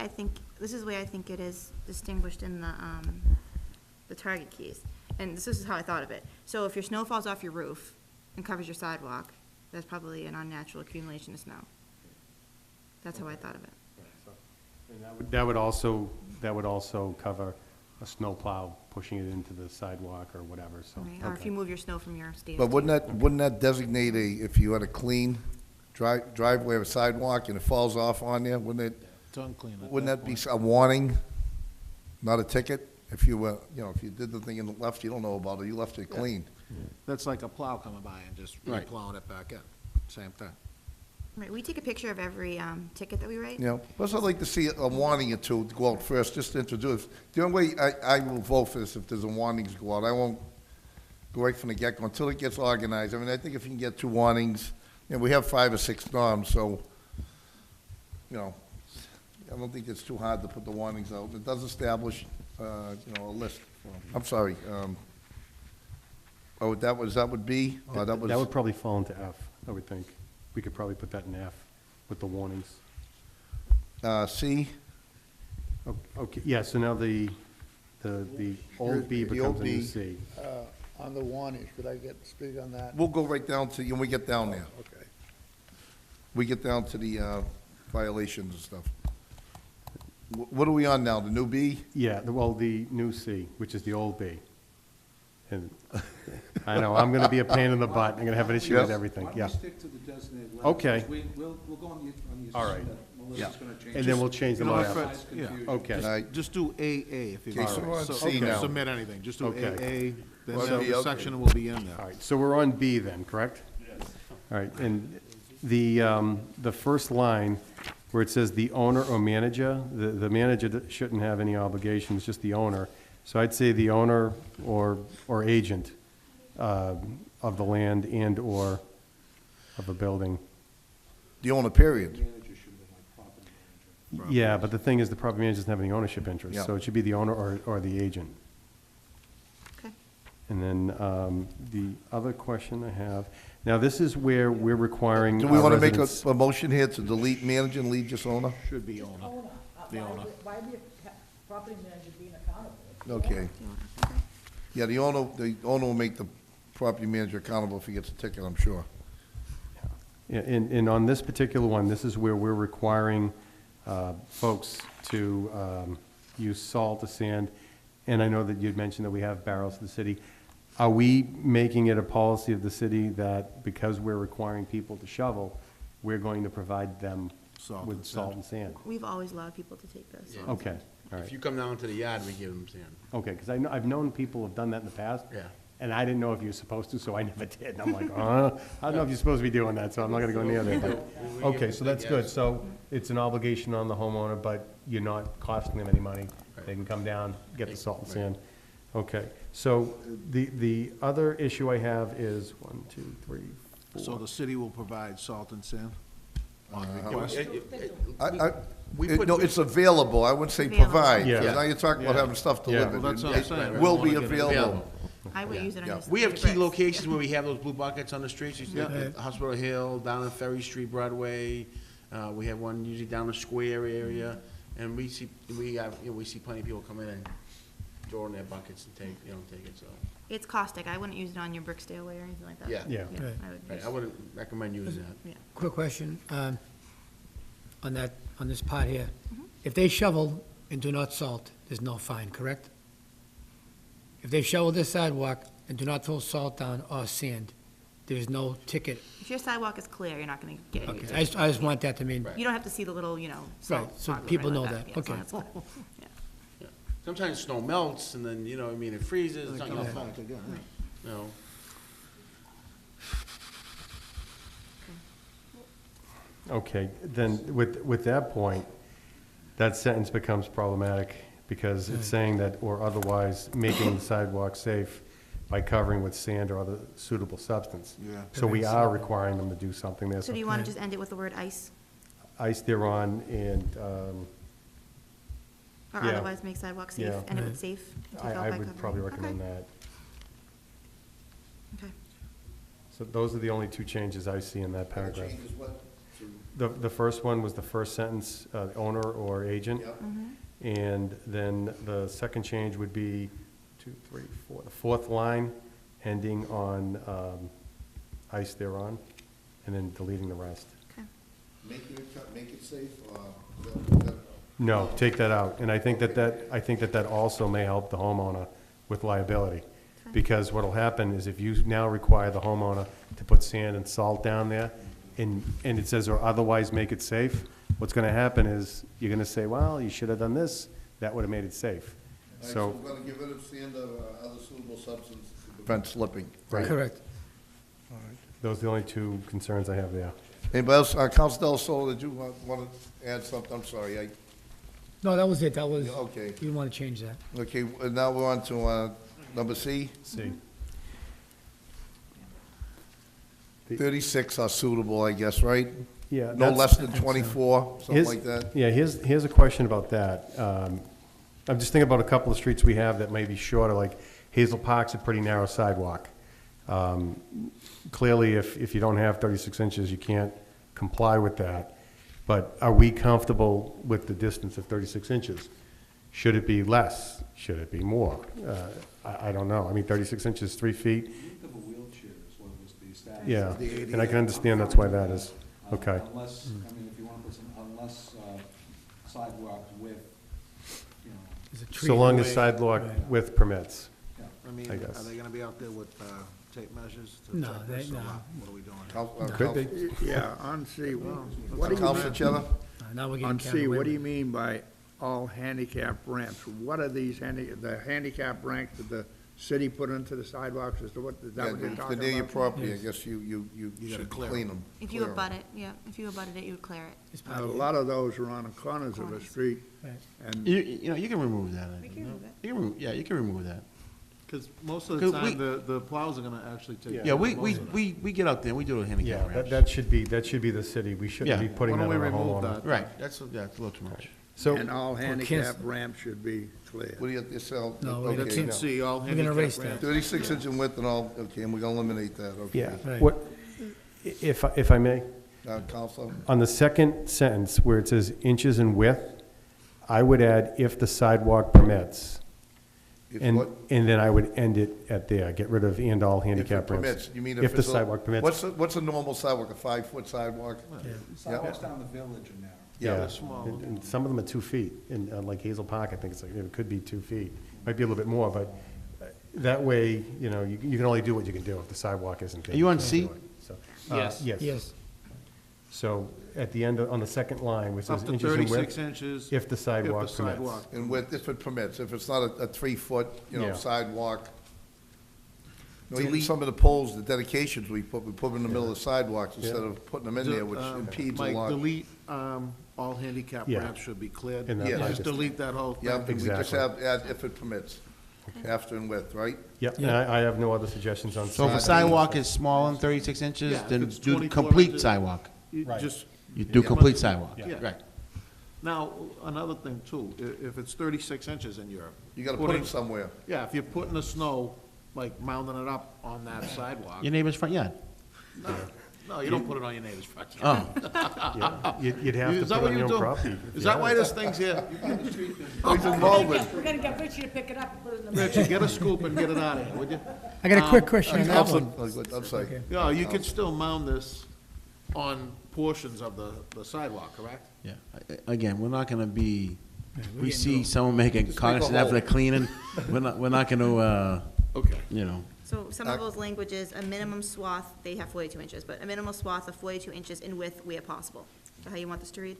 way I think it is distinguished in the target keys. And this is how I thought of it. So if your snow falls off your roof, and covers your sidewalk, that's probably an unnatural accumulation of snow. That's how I thought of it. That would also cover a snowplow pushing it into the sidewalk or whatever, so. Right, or if okay. you move your snow from your stage. But wouldn't that designate if you had a clean driveway or sidewalk and it falls off on there, wouldn't It's unclean at that that be point. a warning, not a ticket? If you were, if you did the thing and left, you don't know about it, you left it clean. That's like a plow coming by and just Right. plowing it back in. Same thing. Right, we take a picture of every ticket that we write. Plus I'd like to see a warning or two to go out first, just to introduce. The only way I will vote for this, if there's a warnings go out, I won't go right from the get-go until it gets organized. I mean, I think if you can get 2 warnings, we have 5 or 6 norms, so, I don't think it's too hard to put the warnings out. It does establish, a list. I'm sorry, that would be, or that was? That would probably fall into F, I would think. We could probably put that in F with the warnings. C? Okay, yeah, so now the old B The old becomes a new B, C. On the warnings, could I speak on that? We'll go right down to, when we get down there. Okay. We get down to the violations and stuff. What are we on now, the new B? Yeah, well, the new C, which is the old B. And I know, I'm gonna be a pain in the butt. I'm gonna have an issue with Yes. everything, yeah. stick to the designated letters? Okay. We'll go on the. All right. Melissa's And then we'll change them You know, all if out. it's- yeah. Okay. All right. Just do AA if you Okay, so we're on so- C okay, now. submit anything, just do Okay. AA, Well, then okay. the section will be in All there. right, so we're on B then, correct? Yes. All right, and the first line, where it says the owner or manager, the manager shouldn't have any obligations, just the owner. So I'd say the owner or agent of the land and/or of a building. The owner, period. Yeah, but the thing is, the property manager doesn't have any ownership interest, Yeah. so it should be the owner or the agent. Okay. And then the other question I have, now this is where we're requiring. Do we our want to make residents- a motion here to delete manager and leave just owner? Should be owner. The owner. Why be a property manager being accountable? Okay. Yeah, the owner will make the property manager accountable if he gets a ticket, I'm sure. Yeah, and on this particular one, this is where we're requiring folks to use salt or sand, and I know that you'd mentioned that we have barrels in the city. Are we making it a policy of the city that because we're requiring people to shovel, we're going to provide them Salt with and salt sand. and sand? We've always allowed people to take this. Okay, all If right. you come down to the yard, we give them sand. Okay, because I've known people have done that in the past. Yeah. And I didn't know if you were supposed to, so I never did. And I'm like, I don't know if you're supposed to be doing that, so I'm not gonna go near there. But okay, so that's good. So it's an obligation on the homeowner, but you're not costing them any money. They can come down, get the salt and sand. Okay, so the other issue I have is 1, 2, 3, 4. So the city will provide salt and sand on request? No, it's available, I wouldn't say Available. provide, Yeah. because now you're talking about Yeah. having stuff Yeah. delivered. Well, that's what I'm saying. It We will don't be wanna get it available. I would use it on Yeah. your. We have your key bricks. locations where we have those blue buckets on the streets. You see Yeah. at Hospital Hill, down on Ferry Street, Broadway. We have one usually down the square area. And we see plenty of people come in and throw in their buckets and take it, so. It's caustic, I wouldn't use it on your brick stairway or anything like that. Yeah. Yeah. Right. I would Right, use- I wouldn't recommend using that. Yeah. Quick question, on this part here. If they shovel and do not salt, there's no fine, correct? If they shovel this sidewalk and do not throw salt down or sand, there's no ticket. If your sidewalk is clear, you're not gonna get any. Okay, I just want that to mean, You don't have to see the little, salt. Right, so mark or people anything know like that. Yeah, as long Okay. as it's clear. Yeah. Yeah. Sometimes snow melts and then, it freezes. It's not your Come fault, back again. you know. Okay, then with that point, that sentence becomes problematic because it's saying that or otherwise making the sidewalk safe by covering with sand or other suitable substance. Yeah. So we are requiring them to do something there. So do you wanna just end it with the word ice, Ice thereon and, or Yeah. otherwise make sidewalk safe, Yeah. end it with safe? and take out I by would probably covering? recommend that. Okay. So those are the only two changes I see in that paragraph. Changes what? The first one was the first sentence, owner or agent. Yep. And then the second change would be 2, 3, 4, the fourth line, ending on ice thereon, and then deleting the rest. Make it safe, No, take that out, and I think that also may help the homeowner with liability. Because what'll happen is if you now require the homeowner to put sand and salt down there, and it says, or otherwise make it safe, what's gonna happen is, you're gonna say, well, you should have done this, that would've made it safe. So, we're gonna get rid of sand or other suitable substance to prevent slipping. Correct. those are the only two concerns I have there. Anybody else, Council Del Sol, did you want to add something? I'm sorry, No, that was it, that was, okay. we didn't want to change that. Okay, now we're on to, number C. See, 36 are suitable, I guess, right? yeah. No that's- less than 24, something Here's- like that? Yeah, here's a question about that. I'm just thinking about a couple of streets we have that may be shorter, like Hazel Park's a pretty narrow sidewalk. Clearly, if you don't have 36 inches, you can't comply with that. But are we comfortable with the distance of 36 inches? Should it be less? Should it be more? I don't know. I mean, 36 inches, 3 feet? Think of a wheelchair is what was the established. Yeah, and I can understand that's why that is. Okay. Unless, I mean, if you want to put some, unless sidewalk width, you know, There's a tree So long as away. sidewalk Right. width permits. I mean, I are guess. they gonna be out there with, tape measures to No, check they- this, or no. what are we doing? Could be. Yeah, on C, what do you Council mean, Cheddar? Now we're getting on carried C, away what do you with it. mean by all handicap ramps? What are these the handicap ramps that the city put into the sidewalks, is that what you're Yeah, if they're talking near your about? property, I Yes. guess you gotta should clear clean them. If you abut it, yeah, if you abutted it, you would clear it. It's part A of it. lot of those are on the corners of the street, Right. and You know, you can remove that. We can remove it. You can yeah, you can remove that. Because most of Cause the we- time, the plows are gonna actually take. Yeah, care of we most of it. get out there, we do a Yeah, handicap ramps. that should be the city. We shouldn't Yeah. be putting Why that don't on we a remove homeowner. that? Right, that's a little too much. So, and all handicap ramps should be clear. What do you say? No, we're Okay, That's in C, all We're gonna handicap erase ramps. that. 36 inch in width and all, okay, and we're gonna eliminate that, okay. yeah, Right. what, if I may, Council, on the second sentence where it says inches in width, I would add if the sidewalk permits. if And, what? and then I would end it at there, get rid of and all If it handicap ramps. permits, you mean If the it's a- sidewalk permits. What's a normal sidewalk, a 5-foot sidewalk? sidewalks down the village are narrow. Yeah, They're small. And some of them are 2 feet, in, like Hazel Park, I think it's like, it could be 2 feet. Might be a little bit more, but that way, you know, you can only do what you can do if the sidewalk isn't there. Are you on can't C? do it. So, Yes. Yes. Yes, So at the end, on the second line, which Up says to inches in 36 width, inches. if the if sidewalk the permits. sidewalk. and width, if it permits, if it's not a 3-foot, Yeah. sidewalk. No, even Delete- some of the poles, the dedications we put them in the middle of the sidewalks instead of putting them in there, which impedes a Mike, lot. delete, all handicap Yeah. ramps should be cleared. And that Yeah. might Just delete that whole Yeah, thing. and we just Exactly. have, add if it permits, after and width, right? Yep, and I have no other suggestions on. So if a C. sidewalk is smaller than 36 inches, Yeah, if then it's do 24 complete inches- sidewalk. You Right. just, You do Yeah. complete sidewalk, Yeah. right. now, another thing too, if it's 36 inches and you're. You gotta put putting- it somewhere. Yeah, if you're putting the snow, like mounting it up on that sidewalk. Your neighbor's front yard. No, you don't put it on your neighbor's front. Oh, Yeah, You'd have to Is put that it what on you your do? own property. Is that why this thing's here? It's involvement. We're gonna get Richie to pick it up and put it in the. Richie, get a scoop and get it out of here, would you? I got a quick question on that Council, one. I'm sorry. Yeah, you could still mount this on portions of the sidewalk, correct? yeah. Again, we're not gonna be, we getting see someone making Just cognizant make a effort of cleaning, we're not gonna, Okay. you know. So some of those languages, a minimum swath, they have 42 inches, but a minimum swath of 42 inches in width where possible. Is that how you want this to read?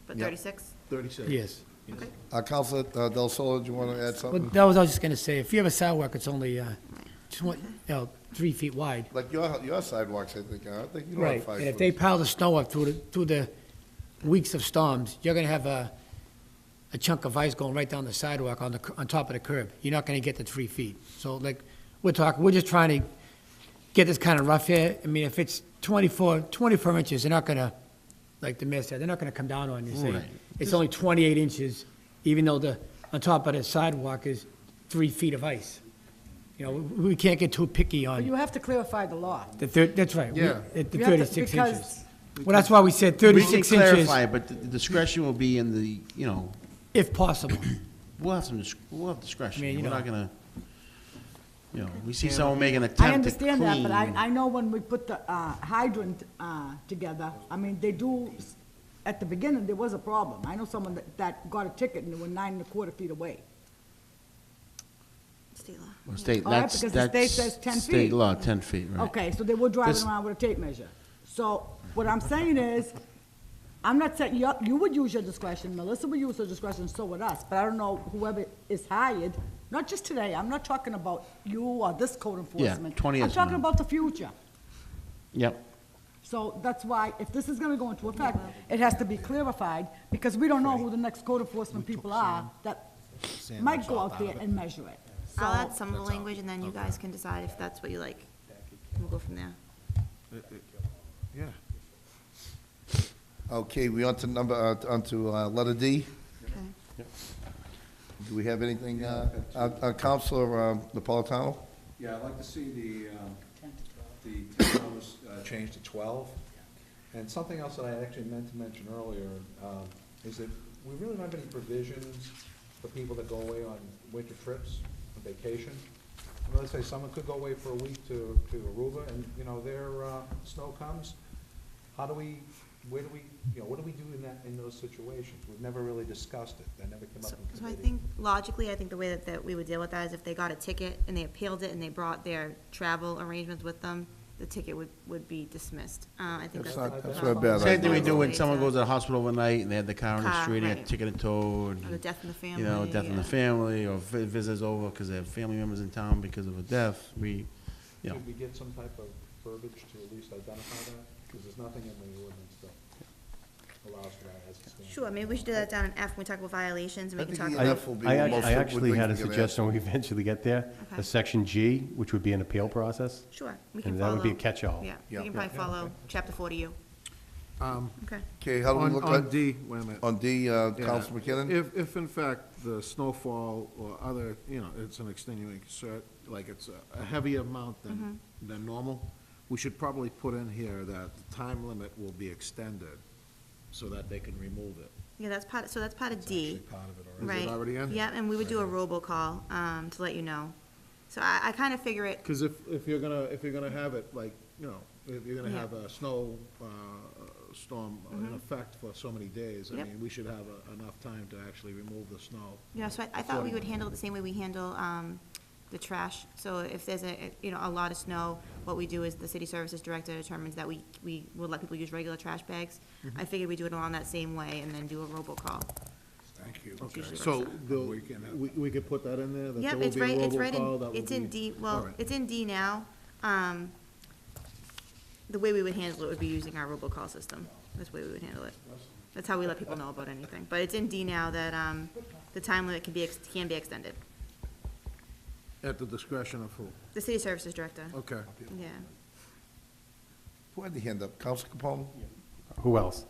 But Yep. 36? 36. Yes. Council, Del Solo, do you wanna add Well, something? that was, I was just gonna say, if you have a sidewalk, it's only, 3 feet wide. Like your sidewalks, I think, aren't they? You don't have Right, 5 and if foot. they pile the snow up through the weeks of storms, you're gonna have a chunk of ice going right down the sidewalk on top of the curb. You're not gonna get the 3 feet. So like, we're just trying to get this kind of rough here. I mean, if it's 24 inches, they're not gonna, like the mayor said, they're not gonna come down on you, say, Right. it's only 28 inches, even though on top of the sidewalk is 3 feet of ice. You know, we can't get too picky But you on have to clarify the law. that's right. Yeah. The You have to- 36 because- inches. Well, that's why we said We can 36 inches, clarify, but the discretion will be in the, you know, if possible. we'll have some, we'll have discretion. I mean, you We're know. not gonna, You know, we see someone make an attempt to I clean. understand that, but I know when we put the hydrant together, I mean, they do, at the beginning, there was a problem. I know someone that got a ticket and they were 9.25 feet away. State law. Well, state, All right, that's, because the state that's says 10 state feet. law, 10 feet, right? Okay, so they were driving This- around with a tape measure. So what I'm saying is, I'm not saying, you would use your discretion, Melissa would use her discretion, so would us, but I don't know whoever is hired, not just today, I'm not talking about you or this code enforcement. 20 years I'm from talking now. about the future. Yep. So that's why, if this is gonna go into effect, it has to be clarified, because we don't know who the next code enforcement people are that might go out there and measure it. I'll add So, some of the language, and then you guys can decide if that's what you like. We'll go from there. Yeah. Okay, we on to letter D. Okay. Do we have anything, Counselor Napolitano? Yeah, I'd like to see the 10 hours changed to 12. And something else that I actually meant to mention earlier is that we really don't have any provisions for people that go away on winter trips, on vacation. I mean, let's say someone could go away for a week to Aruba, and, you know, their snow comes. How do we, where do we, you know, what do we do in those situations? We've never really discussed it. That never came up in So I committee. think, logically, I think the way that we would deal with that is if they got a ticket and they appealed it and they brought their travel arrangements with them, the ticket would be dismissed. I think That's that's. not- the- that's not a bad Same thing we idea. do when Way someone to- goes to the hospital overnight and they had the car on the Car, street, and had right. ticket and towed. Or the death in the family. You know, death in the yeah. family, or visitors over because they have family members in town because of a death. We, you know, Should we get some type of verbiage to at least identify that? Because there's nothing in the ordinance that allows for that as it stands. Sure, maybe we should do that down in F when we talk about violations, and we I can think talk the about. F will be I the act- most I actually had a we can ask. suggestion when we eventually get there, Okay. a section G, which would be an appeal process. Sure, we can And follow. that would be a catch-all. Yeah, Yeah. we can probably follow chapter 40U. Okay. Okay, how do we look On at, D, wait a minute. on D, Yeah. Counselor McKinnon? If in fact the snowfall or other, you know, it's an extenuating like it's a heavier amount than normal, we should probably put in here that the time limit will be extended so that they can remove it. Yeah, that's part of D. Part of it already. Is Right. it already in? Yeah, and we would do a robocall, to let you know. So I kind of figure it, Because if you're gonna have it, like, you know, if you're gonna Yeah. have a snow, storm in effect for so many days, I Yep. mean, we should have enough time to actually remove the snow. you know, so I thought we would handle it the same way we handle, the trash. So if there's a lot of snow, what we do is the city services director determines that we will let people use regular trash bags. I figured we'd do it along that same way and then do a robocall. Thank you. It's usually So, works out. we could put that in there, that Yep, there will it's be a right, it's right robocall, in, that would it's in be- D, all well, right. it's in D now. The way we would handle it would be using our robocall system. That's the way we would handle it. That's how we let people know about anything. But it's in D now that, the time limit can be extended. At the discretion of who? The city services director, Okay. yeah. Who had the hand up? Counselor Capone? Who else?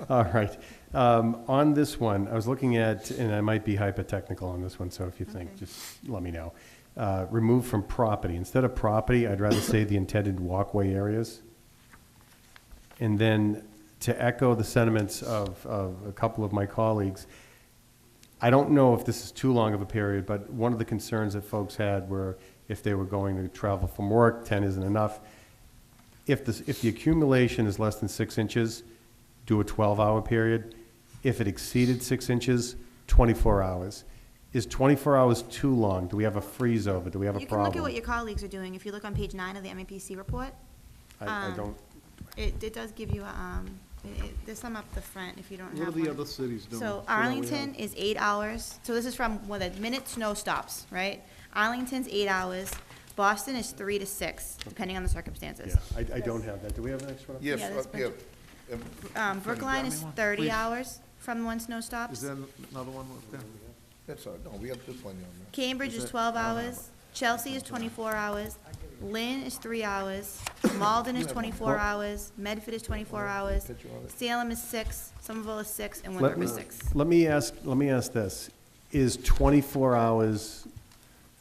All right. On this one, I was looking at, and I might be hyper-technical on this one, so if you think, Okay. just let me know. Remove from property. Instead of property, I'd rather say the intended walkway areas. And then to echo the sentiments of a couple of my colleagues, I don't know if this is too long of a period, but one of the concerns that folks had were if they were going to travel from work, 10 isn't enough. If the accumulation is less than 6 inches, do a 12-hour period. If it exceeded 6 inches, 24 hours. Is 24 hours too long? Do we have a freeze over? Do we have a You can look at problem? what your colleagues are doing. If you look on page 9 of the MAPC report, I don't, it does give you, there's some up the front if you don't have What are one. the other cities doing? So that we Arlington have- is 8 hours, so this is from when the minute snow stops, right? Arlington's 8 hours, Boston is 3 to 6, depending on the circumstances. yeah, I don't have that. Do we have an extra? Yes, Yeah, there's yeah. Brookline is 30 hours from when snow Is stops. there another one with them? That's all right, no, we got this one on there. Cambridge is 12 hours, Chelsea is 24 hours, Lynn is 3 hours, Malden is 24 hours, Medford is 24 hours, Salem is 6, Somerville is 6, and Let Winthrop me, is 6. let me ask this. Is 24 hours,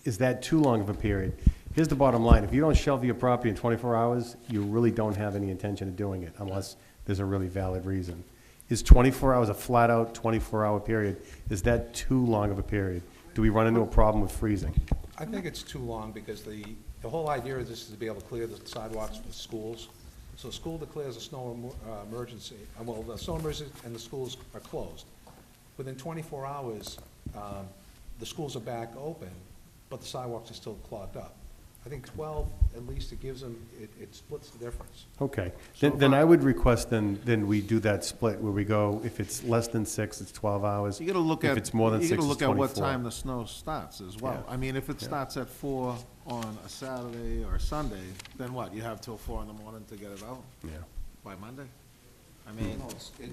is that too long of a period? Here's the bottom line. If you don't shelve your property in 24 hours, you really don't have any intention of doing it unless there's a really valid reason. Is 24 hours a flat-out 24-hour period? Is that too long of a period? do we run into a problem with freezing? I think it's too long, because the whole idea of this is to be able to clear the sidewalks for schools. So the school declares a snow emergency, well, the snow emergency and the schools are closed. Within 24 hours, the schools are back open, but the sidewalks are still clogged up. I think 12, at least it gives them, it splits the difference. Okay, then I would request then we do that split where we go, if it's less than 6, it's 12 hours. You gotta look at. If it's more than 6, You it's gotta 24. look at what time the snow starts as well. Yeah. I mean, if it Yeah. starts at 4 on a Saturday or Sunday, then what, you have till 4 in the morning to get it out Yeah, by Monday? I mean,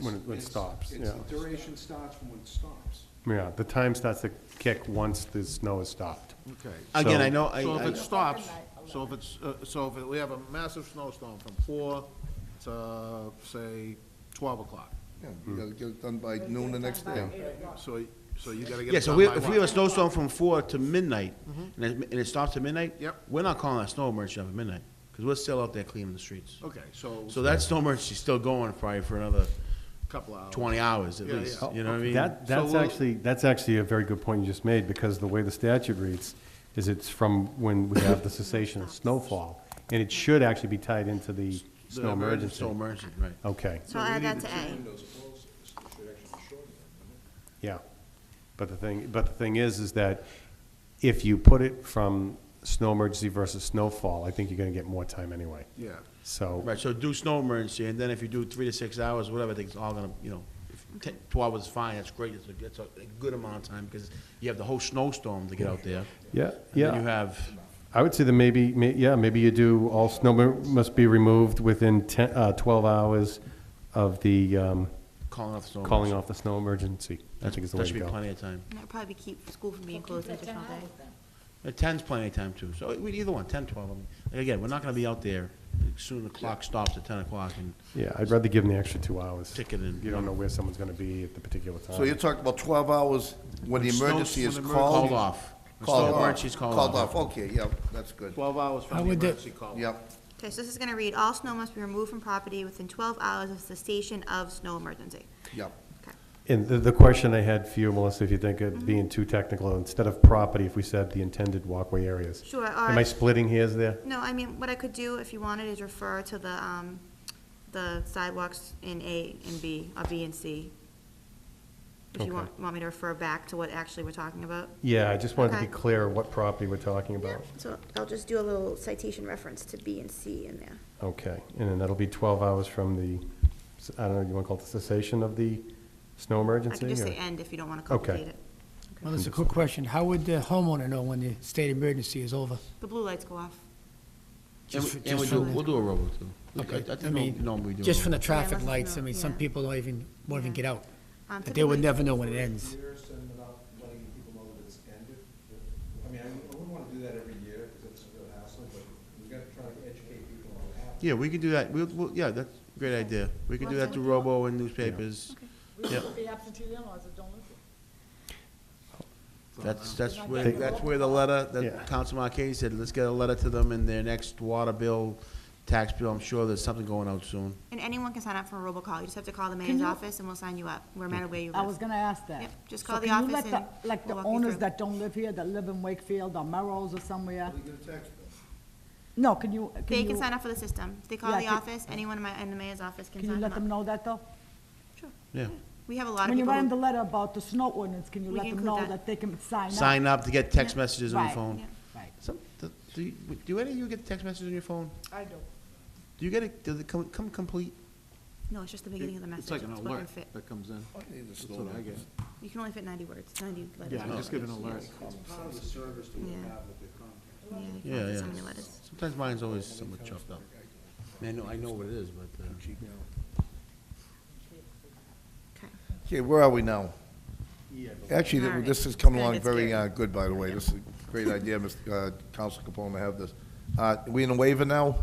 When it stops, It's yeah. the duration starts from when it stops. yeah, the time starts to kick once the snow is stopped. okay. Again, So- I know, So if it stops, we have a massive snowstorm from 4 to, say, 12 o'clock. Yeah, you gotta get it done by noon the next day. So you gotta get yeah, it so done by if we what? have a snowstorm from 4 to midnight, and it stops at midnight, Yep. we're not calling that snow emergency up at midnight, because we're still out there cleaning the streets. Okay, So that snow emergency's still going probably for another couple hours. 20 hours at Yeah, least, yeah. you know what I mean? That's actually a very good point you just made, because the way the statute reads is it's from when we have the cessation of snowfall, and it should actually be tied into the snow emergency. Snow emergency, right. Okay, So I'll add that to A. yeah. But the thing is that if you put it from snow emergency versus snowfall, I think you're gonna get more time anyway. Yeah. So, Right, so do snow emergency, and then if you do 3 to 6 hours, whatever, I think it's all gonna, you know, if 12 hours is fine, that's great, it's a good amount of time, because you have the whole snowstorm to get out there. yeah, And then you yeah. have, I would say that maybe you do all snow must be removed within 12 hours of the, calling off the snow calling emergency. off the snow emergency. I think is the way That to should be go. plenty of time. And that would probably keep school from being closed an additional day. 10's plenty of time too, so either one, 10, 12, I mean, like, again, we're not gonna be out there, soon the clock stops at 10 o'clock and Yeah, I'd rather give them the extra 2 hours. ticket and. You don't know where someone's gonna be at the particular time. So you're talking about 12 hours when the emergency is Called called? off. When Called snow off. emergency's called off. Okay, yeah, that's good. 12 hours How from the would the- emergency call. Yep, Okay, so this is gonna read, all snow must be removed from property within 12 hours of cessation of snow emergency. yep. And the question I had for you, Melissa, if you think it being too technical, instead of property, if we said the intended walkway areas. Sure, Am I or, splitting hairs there? no, I mean, what I could do, if you wanted, is refer to the sidewalks in A and B, or B and C. If you Okay. want me to refer back to what actually we're talking about. Yeah, I just wanted to be Okay. clear what property we're talking about. So I'll just do a little citation reference to B and C in there. Okay, and then that'll be 12 hours from the, I don't know, you want to call it the cessation of the snow I emergency? can just or- say end if you don't wanna Okay. complicate it. Well, that's a quick question. How would the homeowner know when the state emergency is over? The blue lights go off. And we'll do a robo too. Okay, I I think mean, normally we do. just a from the robo. traffic unless it's lights, I no- mean, some yeah. people won't even Yeah. get out. But they Typically- would never know when it ends. And without letting people know that it's ended. I mean, I wouldn't want to do that every year, because it's a real hassle, but we got to try to educate people on what happened. Yeah, we can do that, yeah, that's a great idea. We can do that through robo and newspapers. Yeah. The absentee landlords that don't live here. That's where the letter, Yeah. that Council Marquez said, let's get a letter to them in their next water bill, tax bill. I'm sure there's something going out soon. And anyone can sign up for a robocall. You just have to call the mayor's office and we'll sign you up, no matter where you I was live. gonna ask that. Yep, just So call the can you office let and like the we'll walk you owners through. that don't live here, that live in Wakefield or Melrose or somewhere? You get a text bill. No, can you, They can can you, sign up for the system. If they call Yeah, the can- office, anyone in the mayor's office can can you sign let them them up. know that though? Yeah. We have a lot of When you people write in the who, letter about the snow ordinance, can you We let can them include know that. that they can sign up? Sign up to get text messages on your Right. phone. yeah. Right, Do any of you get text messages on your phone? I do. Do you get it, does it come complete? No, it's just the beginning of the message. It's like an what can alert fit. that comes in. Need a That's snow what I notice. get. You can only fit 90 words, 90 letters. Yeah, just get an alert. It's part of the service that we Yeah. have with the Comcast. Yeah, you can Yeah, only fit yeah. so many letters. Sometimes mine's always somewhat chopped up. I know what it is, but, Okay. Okay, where are we now? Actually, All right. this is coming Good, along it's very scary. good, by the way. This is a great idea, Mr. Council Capone, to have this. We in the waiver now?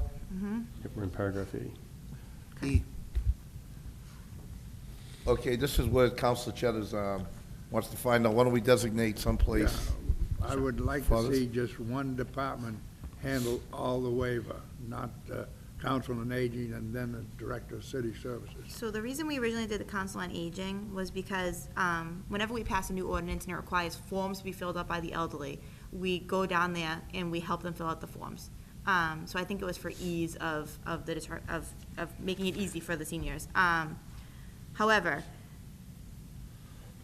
If we're in paragraph E. E. Okay, this is where Council Cheddars wants to find out, why don't we designate someplace? I would like to Fathers? see just one department handle all the waiver, not council on aging, and then the director of city services. So the reason we originally did the council on aging was because whenever we pass a new ordinance and it requires forms to be filled out by the elderly, we go down there and we help them fill out the forms. So I think it was for ease of making it easy for the seniors. However,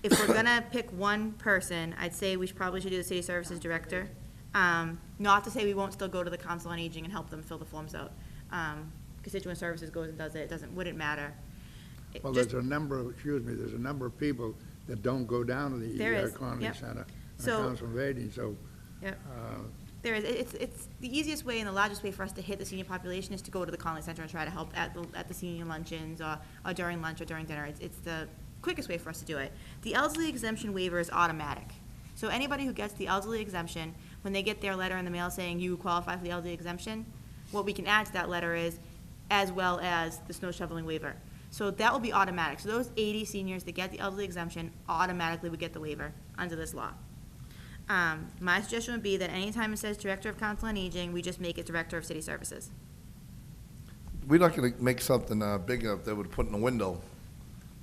if we're gonna pick one person, I'd say we probably should do the city services director. Not to say we won't still go to the council on aging and help them fill the forms out. Constituent services goes and does it, wouldn't matter. Well, Just- there's a number of people that don't go down to the There is, Conley yep. Center, and the So- council of aging, so. Yep. There is, it's the easiest way and the largest way for us to hit the senior population is to go to the Conley Center and try to help at the senior luncheons or during lunch or during dinner. It's the quickest way for us to do it. The elderly exemption waiver is automatic. So anybody who gets the elderly exemption, when they get their letter in the mail saying you qualify for the elderly exemption, what we can add to that letter is, as well as the snow shoveling waiver. So that will be automatic. So those 80 seniors that get the elderly exemption automatically would get the waiver under this law. My suggestion would be that anytime it says Director of Council on Aging, we just make it Director of City Services. We're not gonna make something big enough that would put in a window,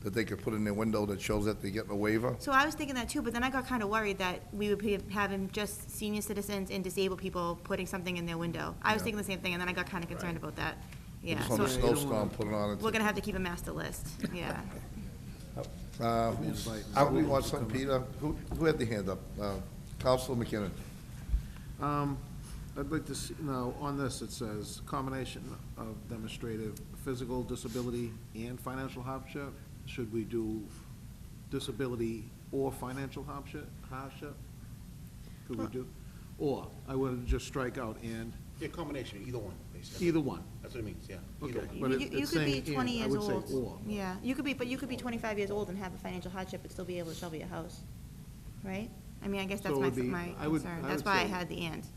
that they could put in their window that shows that they get a waiver. So I was thinking that too, but then I got kind of worried that we would be having just senior citizens and disabled people putting something in their window. I was Yeah. thinking the same thing, and then I got kind of concerned about that. Yeah, Just on a so snowstorm, put it on. we're gonna have to keep a master list, yeah. Somebody wants something, Peter? Who had the hand up? Councilor McKinnon. I'd like to see, now, on this, it says combination of demonstrative physical disability and financial hardship. Should we do disability or financial hardship? Could we do? Or, I would just strike out and, Yeah, combination, either one, basically. either one. That's what it means, yeah. Okay. Either one. But You it's could be saying and, 20 I years would say old. or. Yeah, but you could be 25 years old and have a financial hardship and still be able to shovel your house, right? I mean, I guess that's So it my, would be- my I would- concern. I That's would why I say- had the and.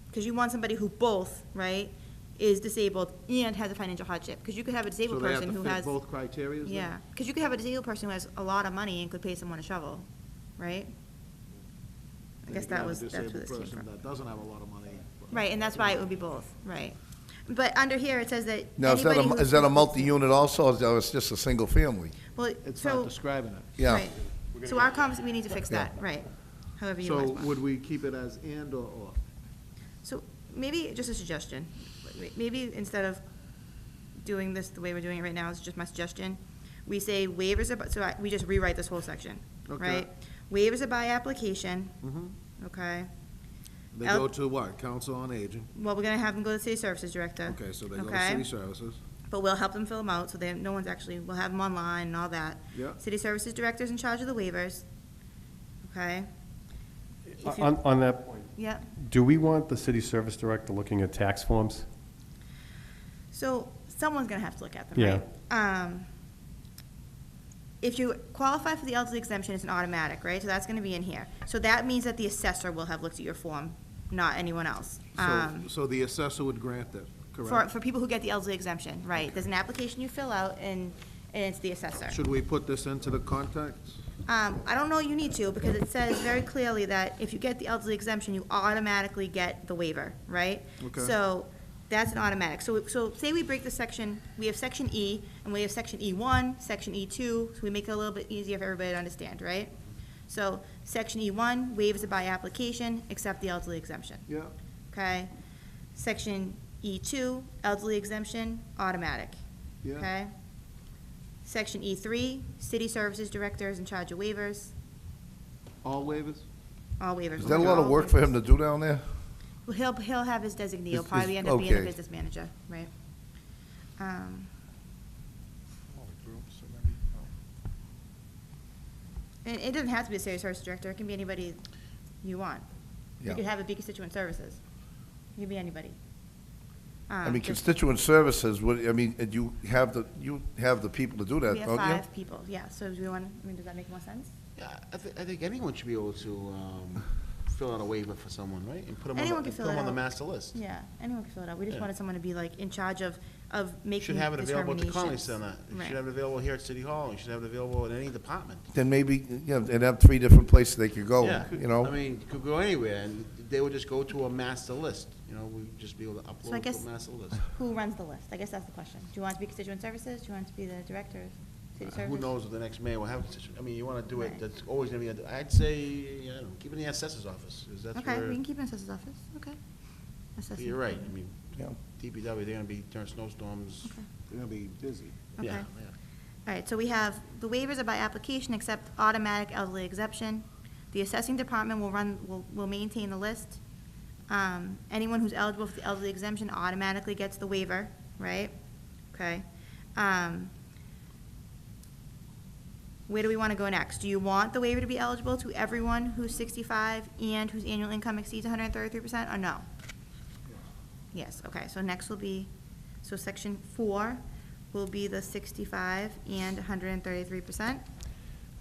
Because you want somebody who both, right, is disabled and has a financial hardship. Because you could have a So disabled they have person to who fit has. both criteria then? Yeah, because you could have a disabled person who has a lot of money and could pay someone to shovel, right? I Then guess you could that have a was, that's where disabled this came person from. that doesn't have a lot of money. but- Right, and that's why it would be both, right. But under here, it says that Now, anybody is that a multi-unit also, or is it just a single family? Well, It's not so, describing it. Yeah. right. So our comments, we need to fix that, right. However you guys So want. would we keep it as and or? So maybe just a suggestion. Maybe instead of doing this the way we're doing it right now, it's just my suggestion. We say waivers are, we just rewrite this whole section, Okay. right? Waivers are by application, Mhm. okay? They El- go to what? Council on Aging? Well, we're gonna have them go to the city services director. Okay, so they go to Okay. City Services. But we'll help them fill them out, so they, no one's actually, we'll have them online and all that. Yeah. City services director's in charge of the waivers, okay? If you- On that point, Yeah, do we want the city service director looking at tax forms? so someone's gonna have to look at them, Yeah. right? If you qualify for the elderly exemption, it's an automatic, right? So that's gonna be in here. So that means that the assessor will have looked at your form, not anyone else. So the assessor would grant it, For correct? people who get the elderly exemption, right? There's an application you fill out, and it's the assessor. Should we put this into the context? I don't know you need to, because it says very clearly that if you get the elderly exemption, you automatically get the waiver, right? Okay. So, that's an automatic. So say we break the section, we have section E, and we have section E1, section E2, so we make it a little bit easier for everybody to understand, right? So, section E1, waivers are by application, except the elderly exemption, Yeah. okay? Section E2, elderly exemption, automatic, Yeah. okay? Section E3, city services director is in charge of waivers, All waivers? all waivers. Is that a lot of work for him to do down there? Well, he'll have his designee, he'll Is- probably end up being the okay. business manager, right? And it doesn't have to be a city service director, it can be anybody you want. You Yeah. could have a big constituent services, it could be anybody. I mean, Just- constituent services, I mean, and you have the people to do that, We have don't you? 5 people, yeah, so do we want, I mean, does that make more sense? Yeah, I think anyone should be able to, fill out a waiver for someone, right? And put them Anyone on, can put fill them it on the out. master list. Yeah, anyone can fill it out, we just Yeah. wanted someone to be like in charge of of making Should have it available at the Conley determinations. Center. You Right. should have it available here at City Hall. You should have it available in any department. Then maybe, you know, they'd have 3 different places they could go, Yeah, you know? I mean, you could go anywhere, and they would just go to a master list, you know, we'd just be able to So I upload to guess- a master list. Who runs the list? I guess that's the question. Do you want it to be constituent services? Do you want it to be the director of city services? Who knows if the next mayor will have a situation, I mean, you wanna do it, Right. that's always gonna be, I'd say, I don't know, keep it in the assessor's office, because that's Okay, where, we can keep it in assessor's office, okay. Assessing. you're right, I mean, Yeah. DPW, they're gonna be during snowstorms. Okay. They're gonna be busy. Okay. Yeah, All right, so we have, the waivers are by application except automatic elderly exemption. The assessing department will maintain the list. Anyone who's eligible for the elderly exemption automatically gets the waiver, right? Okay. Where do we want to go next? Do you want the waiver to be eligible to everyone who's 65 and whose annual income exceeds 133%, or no? Yes, okay, so next will be, so section 4 will be the 65 and 133%.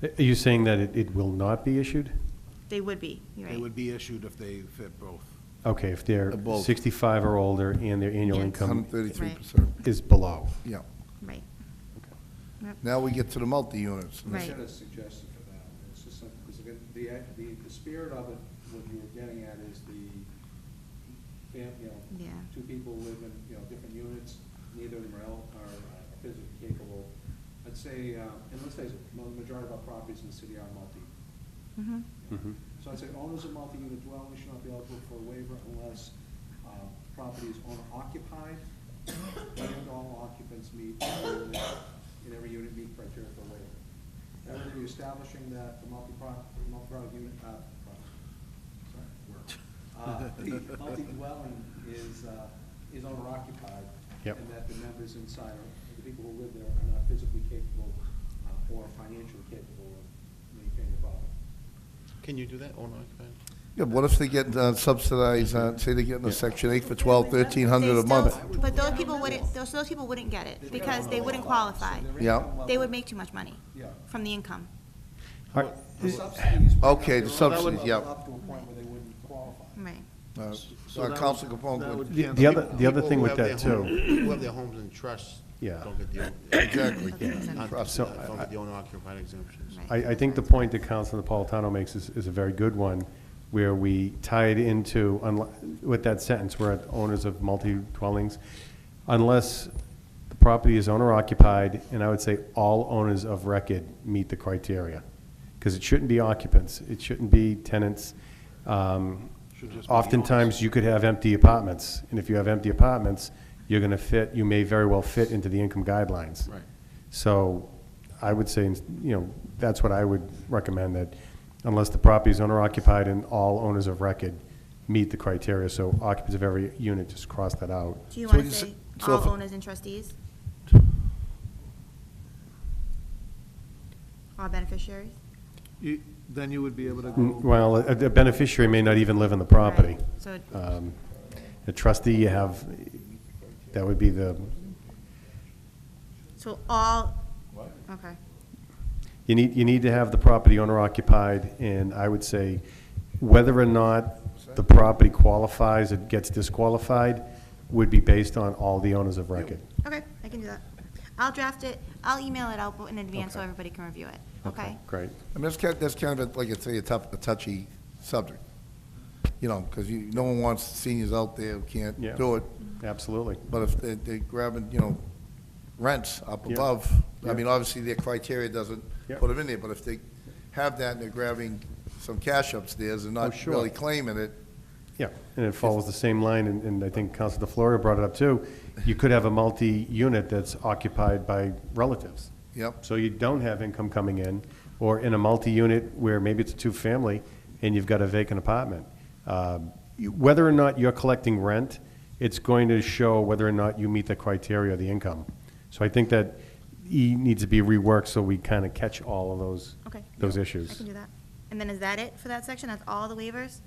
Are you saying that it will not be issued? They would be, you're They right. would be issued if they fit both. Okay, if they're Both. 65 or older and their annual Yes. income 133%, is below. yeah. Right. Now we get to the multi-units. Right. I had a suggestion for that. It's just like, because again, the spirit of it, what you were getting at is you know, Yeah. 2 people live in, you know, different units, neither of them are physically capable. I'd say, and let's face it, the majority of our properties in the city are multi. Mhm. Mhm. So I'd say owners of multi-unit dwellings should not be eligible for a waiver unless property is owner occupied and all occupants meet, in every unit meet criteria for a waiver. That would be establishing that the multi-product unit, the multi-dwelling is owner occupied. Yep. And that the members inside, the people who live there are not physically capable or financially capable of maintaining the property. Can you do that, owner occupied? Yeah, what if they get subsidized, say they get in a Section 8 for 1,300 a They month? still- But those people wouldn't get it, because they wouldn't qualify. Yeah. They would make too much money Yeah. from the income. All right, The subsidies. Okay, the That would subsidies, go yeah. Up to a point where they wouldn't qualify. Right. Council Capone, that good. would The cancel other- the other People thing who with have that their home- too- Who have their homes in trusts. Yeah. Don't get the. Exactly. So Don't get the owner occupied exemptions. Right. I think the point that Councilor Napolitano makes is a very good one, where we tie it into, with that sentence, we're at owners of multi-dwellings, unless the property is owner occupied, and I would say all owners of record meet the criteria. Because it shouldn't be occupants, it shouldn't be tenants. Should just be Oftentimes, you could have empty apartments, and if you have empty apartments, you're gonna fit, you may very well fit into the income guidelines. Right. So I would say, that's what I would recommend, that unless the property is owner occupied and all owners of record meet the criteria, so occupants of every unit, just cross that out. Do you So want you to s- say so all if- owners and trustees? All beneficiaries? Then you would be able to Mm, go, Well, a beneficiary may not even live in the property. Right. So, A trustee, you have, that would be the, so all, okay. you need to have the property owner occupied, and I would say whether or not the property qualifies, it gets disqualified, would be based on all the owners of record. Okay, I can do that. I'll draft it, I'll email it out in advance so everybody can review it, okay? Great. I mean, that's kind of, like I say, a touchy subject. You know, because no one wants seniors out there who can't Yeah. do it. Absolutely. But if they're grabbing, rents up Yeah. above, I Yeah. mean, obviously their criteria doesn't Yeah. put them in there, but if they have that and they're grabbing some cash upstairs and not sure. really claiming it, Yeah, and it follows the same line, and I think Councilor DeFlorio brought it up too. You could have a multi-unit that's occupied by relatives. Yep. So you don't have income coming in, or in a multi-unit where maybe it's a two-family and you've got a vacant apartment. Whether or not you're collecting rent, it's going to show whether or not you meet the criteria of the income. So I think that E needs to be reworked so we kind of catch all of those, Okay. those I issues. can do that. And then is that it for that section? That's all the waivers?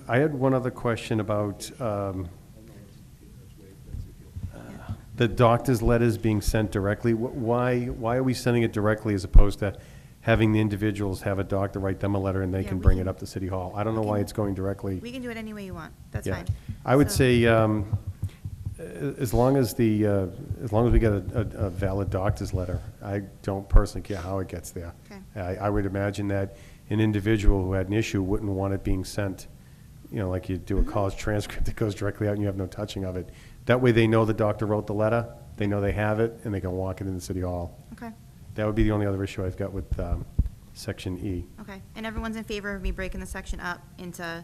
I had one other question about the doctor's letters being sent directly. Why are we sending it directly as opposed to having the individuals have a doctor write them a letter and they Yeah, can we bring can- it up to City Hall? I don't know why it's going directly. We can do it any way you want. That's Yeah. fine. I would So- say, As long as as long as we get a valid doctor's letter, I don't personally care how it gets there. Okay. I would imagine that an individual who had an issue wouldn't want it being sent, like you do a college transcript that goes directly out and you have no touching of it. That way they know the doctor wrote the letter, they know they have it, and they can walk it in the City Hall. Okay, That would be the only other issue I've got with Section E. okay. And everyone's in favor of me breaking the section up into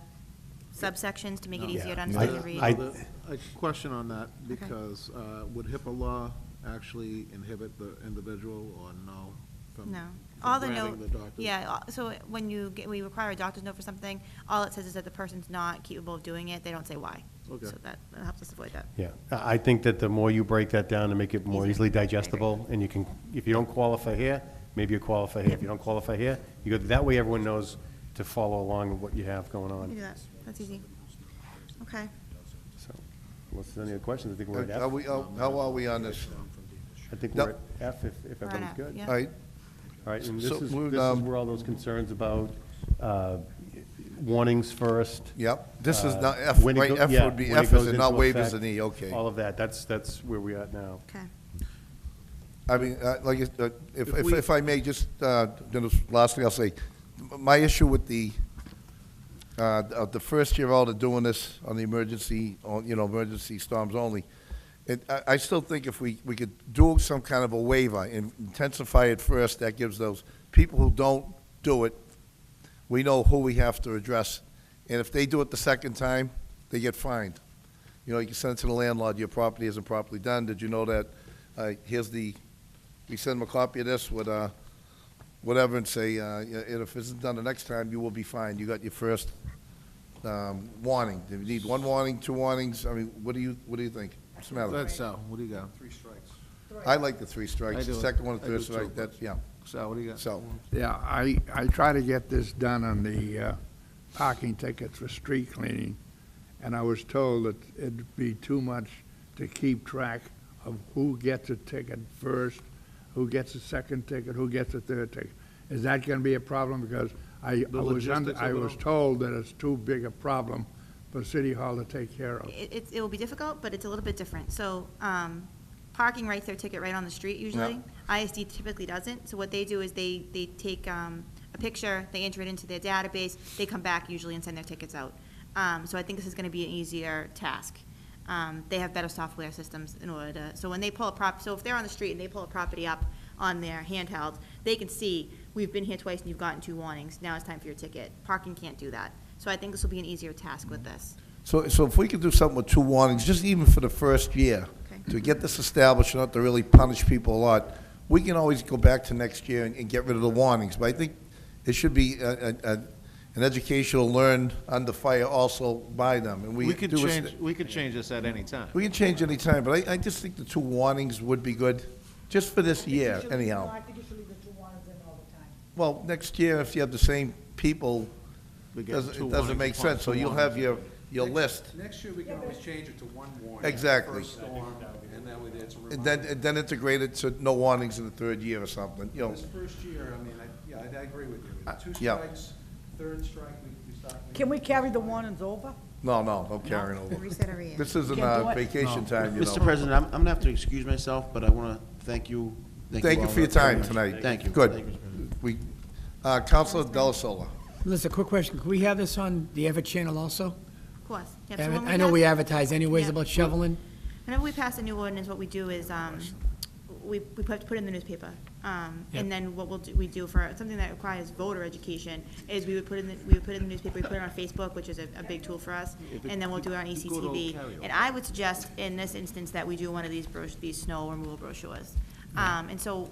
subsections to make it easier to Yeah. understand and read? A question on that, because would HIPAA law actually inhibit the individual or no? from- No. from All the granting note, the doctor's- yeah, so when we require a doctor's note for something, all it says is that the person's not capable of doing it, they don't say why. Okay. So that helps us avoid that. Yeah, I think that the more you break that down and make it more Easy. easily digestible, and you can, if you don't qualify here, maybe you qualify here. If you don't qualify here, you go, that way everyone knows to follow along with what you have going We can on. do that, that's easy. Okay. So, unless there's any other questions, I think we're at Are F. we, how are we on this? I think No. we're at F if We're on everybody's F, good. yeah. All right, All right, and So this is we're, where all those concerns about warnings first. yep, this is not, F, when it right, go- F yeah, would be, when it F goes is it, not into waivers effect, and E, okay. All of that, that's where we're at now. Okay. I mean, like, If we- if I may, just, last thing I'll say, my issue with the first year out of doing this on the emergency, emergency storms only, I still think if we could do some kind of a waiver and intensify it first, that gives those people who don't do it, we know who we have to address. And if they do it the second time, they get fined. You can send it to the landlord, your property isn't properly done, did you know that, we send them a copy of this with, whatever, and say, if it isn't done the next time, you will be fined, you got your first, warning. Do you need one warning, two warnings, I mean, what do you think? What's the matter? Go ahead, Sal, what do you got? I like the three strikes, I the do. second one, I third do strike, too. that's, yeah, Sal, what do you got? so. Yeah, I try to get this done on the parking tickets for street cleaning, and I was told that it'd be too much to keep track of who gets a ticket first, who gets a second ticket, who gets a third ticket. Is that gonna be a problem? Because I logistics of it was all? told that it's too big a problem for City Hall to take care of. It will be difficult, but it's a little bit different. So, parking writes their ticket right on the street usually. ISD typically doesn't. So what they do is they take a picture, they enter it into their database, they come back usually and send their tickets out. So I think this is gonna be an easier task. They have better software systems in order to, so when they pull so if they're on the street and they pull a property up on their handheld, they can see, we've been here twice and you've gotten 2 warnings, now it's time for your ticket. Parking can't do that. So I think this will be an easier task with this. So if we could do something with 2 warnings, just even for the first year, Okay. to get this established, not to really punish people a lot, we can always go back to next year and get rid of the warnings. But I think it should be an educational learn under fire also by them. And We could do a- we could change this at any time. We can change any time, but I just think the 2 warnings would be good, just for this year anyhow. I think you should leave the 2 warnings in all the time. Well, next year, if you have the same people, We get doesn't- 2 it doesn't warnings make upon sense. So 2 you'll warnings. have your list. Next year, we can always change it to 1 warning. Exactly. First storm, and that way it's a And reminder. then integrate it to no warnings in the 3rd year or something, This first year, I mean, I agree with you. 2 yeah. strikes, 3rd strike, we start. Can we carry the warnings over? No carrying over. Reset every year. This isn't Can't do it? vacation time, Mr. President, I'm gonna have to excuse myself, but I wanna thank you. Thank you all for your very time much. tonight. Thank you. Good. Thank you, Mr. President. We, Counselor Delasola. Listen, quick question. Can we have this on the Everett channel also? Of course. Yep, so when I know have- we advertise anyways Yeah. about shoveling. Whenever we pass a new ordinance, what we do is, we put it in the newspaper. Yep. And then what we do for something that requires voter education is we would put it in the newspaper, we put it on Facebook, which is a big tool for us, and then we'll do it on ECTV. And I would suggest in this instance that we do one of these snow removal brochures. And so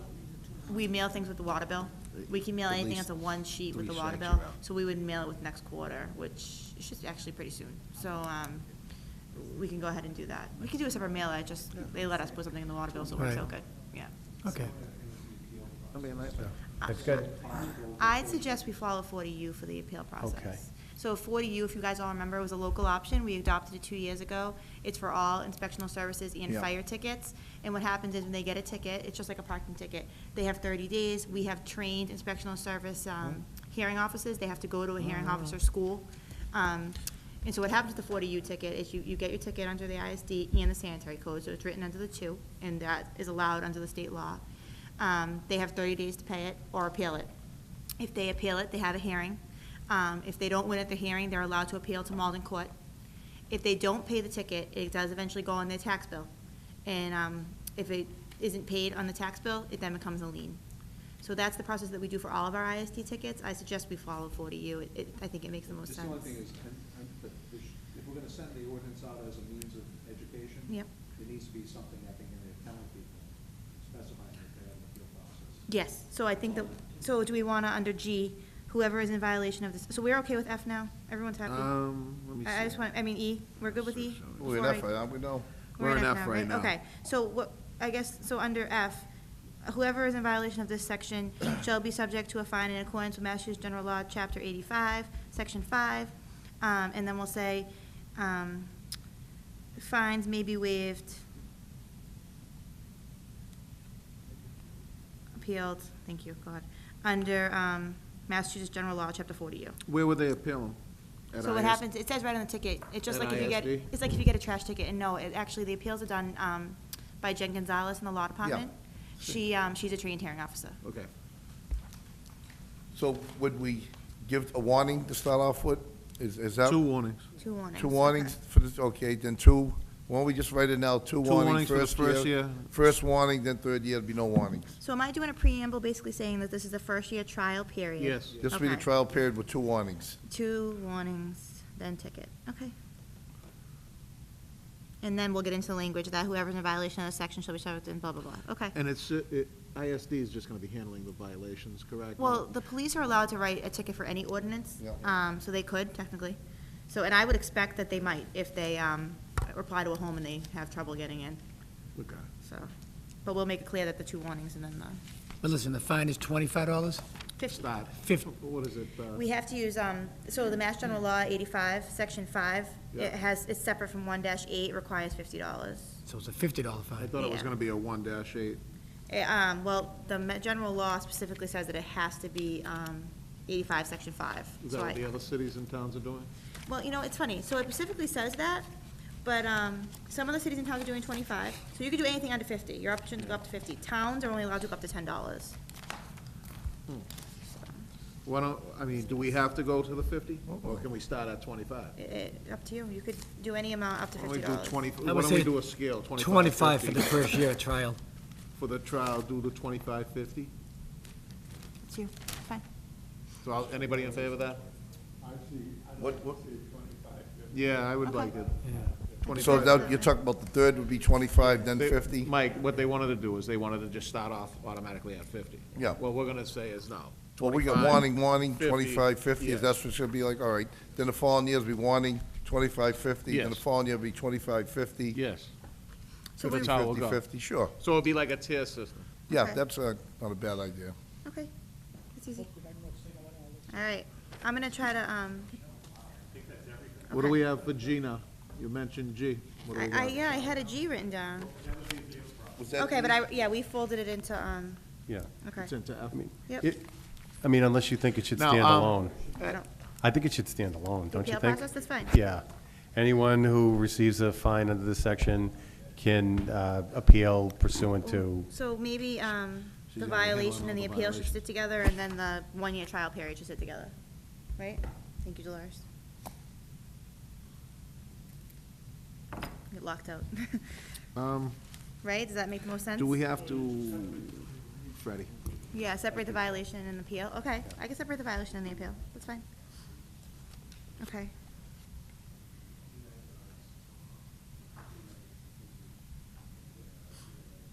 we mail things with the water bill. We can mail anything that's a 1 sheet with the water bill, so we would mail it with next quarter, which is just actually pretty soon. So, we can go ahead and do that. We can do a separate mailer, they let us put something in the water bill, so it works Right. out good, yeah. Okay. That's good. I'd suggest we follow 40U for the appeal process. Okay. So 40U, if you guys all remember, was a local option. We adopted it 2 years ago. It's for all inspectional services and Yeah. fire tickets. And what happens is when they get a ticket, it's just like a parking ticket. They have 30 days. We have trained inspectional service hearing officers. They have to go to a hearing officer school. And so what happens with the 40U ticket is you get your ticket under the ISD and the sanitary code, so it's written under the two, and that is allowed under the state law. They have 30 days to pay it or appeal it. If they appeal it, they have a hearing. If they don't win at the hearing, they're allowed to appeal to Malden Court. If they don't pay the ticket, it does eventually go on their tax bill. And if it isn't paid on the tax bill, it then becomes a lien. So that's the process that we do for all of our ISD tickets. I suggest we follow 40U. I think it makes the most Just sense. the only thing is, if we're gonna send the ordinance out as a means of education. Yep. There needs to be something, I think, in there telling people, specifying that they have an appeal process. Yes, so I think that, so do we want to, under G, whoever is in violation of this, so we're okay with F now? Everyone's happy? Let me I just see. want, I mean, E, we're good with E? We're in Before F, I- aren't we, no? We're in F right now. Okay, so what, I guess, so under F, whoever is in violation of this section shall be subject to a fine in accordance with Massachusetts General Law, Chapter 85, Section 5, and then we'll say, fines may be waived, appealed, thank you, God, under Massachusetts General Law, Chapter 40U. Where would they appeal them? At So what IS? happens, it says right on the ticket, it's just At like if you get, ISD? it's like if you get a trash ticket, and no, actually, the appeals are done by Jen Gonzalez in the law department. She's a trained hearing officer. Okay. So would we give a warning to start off with? Is that? 2 warnings. 2 warnings. 2 warnings for this, okay, then 2, why don't we just write it now, 2 warnings warnings for the first first year? year. First warning, then third year, there'd be no warnings. So am I doing a preamble basically saying that this is a first-year trial period? Yes. This will be the Okay. trial period with 2 warnings. 2 warnings, then ticket, okay. And then we'll get into the language that whoever's in violation of this section shall be subject to blah, blah, blah, okay. And ISD is just gonna be handling the violations, correct? Well, the police are allowed to write a ticket for any ordinance, Yeah. so they could technically. So, and I would expect that they might if they reply to a home and they have trouble getting in, Okay. so. But we'll make it clear that the 2 warnings and then the But listen, the fine is $25? 50. Start. 50. What is it? We have to use, so the Mass General Law 85, Section 5, Yeah. it's separate from 1-8, requires $50. So it's a $50 I fine. thought it was Yeah. gonna be a 1-8. Well, the general law specifically says that it has to be 85, Section 5. Is So that I- what the other cities and towns are doing? Well, you know, it's funny, so it specifically says that, but some of the cities and towns are doing 25, so you could do anything under 50, your option to go up to 50. Towns are only allowed to go up to $10. Why don't, I mean, do we have to go to the 50? Or can we start at 25? Up to you, you could do any amount up to Why don't we do $50. 20, I why would don't we say do a scale, 25, 25 for 50? the first year trial. For the trial, do the 25, 50? It's you, fine. So, anybody in favor of that? What, Yeah, I would Okay. like it. so 25. that, you're talking about the third would be 25, then They- 50? Mike, what they wanted to do is they wanted to just start off automatically at 50. Yeah. What we're gonna say is no. Well, we got 25, warning, 50, 25, 50, yes. if that's what it's gonna be like, all right. Then the following years be warning, 25, 50, then the Yes. following year be 25, 50. Yes. So That's we- how it will 50, go. 50, sure. So it'd be like a tier system. Yeah, Okay. that's not a bad idea. Okay, it's easy. All right, I'm gonna try to, What do we have for G now? You mentioned G. What do we got? yeah, I had a G written down. Was that Okay, but yeah, we folded it into, Yeah. okay. It's into F. Yep. I mean, unless you think it should Now, stand alone. I don't, I think it should stand alone, don't you appeal think? process, that's fine. Yeah. Anyone who receives a fine under this section can appeal pursuant to, So maybe, She's the gonna handle violation and the all the appeal should violations. sit together, and then the 1-year trial period should sit together, right? Thank you, Dolores. Get locked out. Right, does that make the most sense? Do we have to, Freddie? Yeah, separate the violation and the appeal, okay, I can separate the violation and the appeal, that's fine. Okay.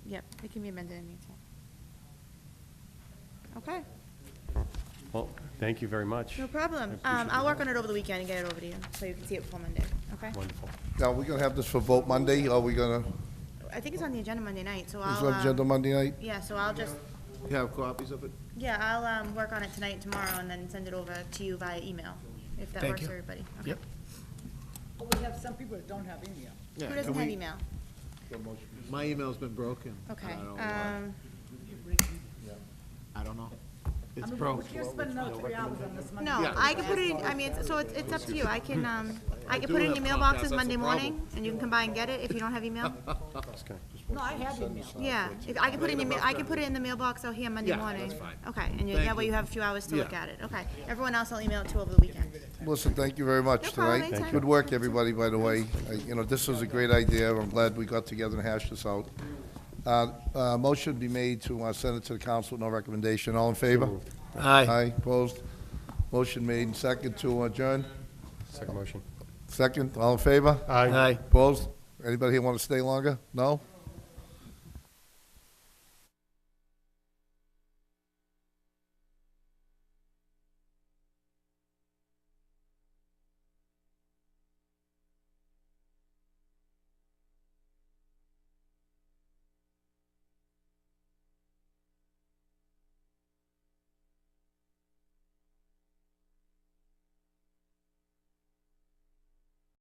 Yep, it can be amended any time. Okay, well, thank you very much. no problem. I appreciate I'll your work on it over the weekend and get it over to you, so you can see it before Monday, okay? Wonderful. Now, we're gonna have this for vote Monday, or are we gonna, I think it's on the agenda Monday night, so is I'll, it on agenda Monday night? yeah, so I'll just, You have copies of it? yeah, I'll, work on it tonight and tomorrow, and then send it over to you via email, if that Thank works you. for everybody. Okay. Yep. But we have some people that don't have email. Yeah, Who doesn't can have we- email? My email's been broken. Okay, I don't know why. I don't know. I mean, we can't spend another 3 hours on this Monday. No, I can put it in, I mean, so it's up to you. I can put it in your mailboxes Monday morning, and you can come by and get it if you don't have email. No, I have email. Yeah, I can put it in I can put it in the mailbox out here Monday Yeah, morning. that's fine. Okay, and that way you have a few hours to look Yeah. at it. Okay, everyone else I'll email it to over the weekend. Listen, thank you very much No problem, tonight. anytime. Good work, everybody, by the way. You know, this was a great idea. I'm glad we got together and hashed this out. Motion be made to send it to the council with no recommendation. All in favor? Aye. Aye, opposed? Motion made and second to adjourn. Second motion. Second, all in favor? Aye. Opposed? Anybody here want to stay longer? No?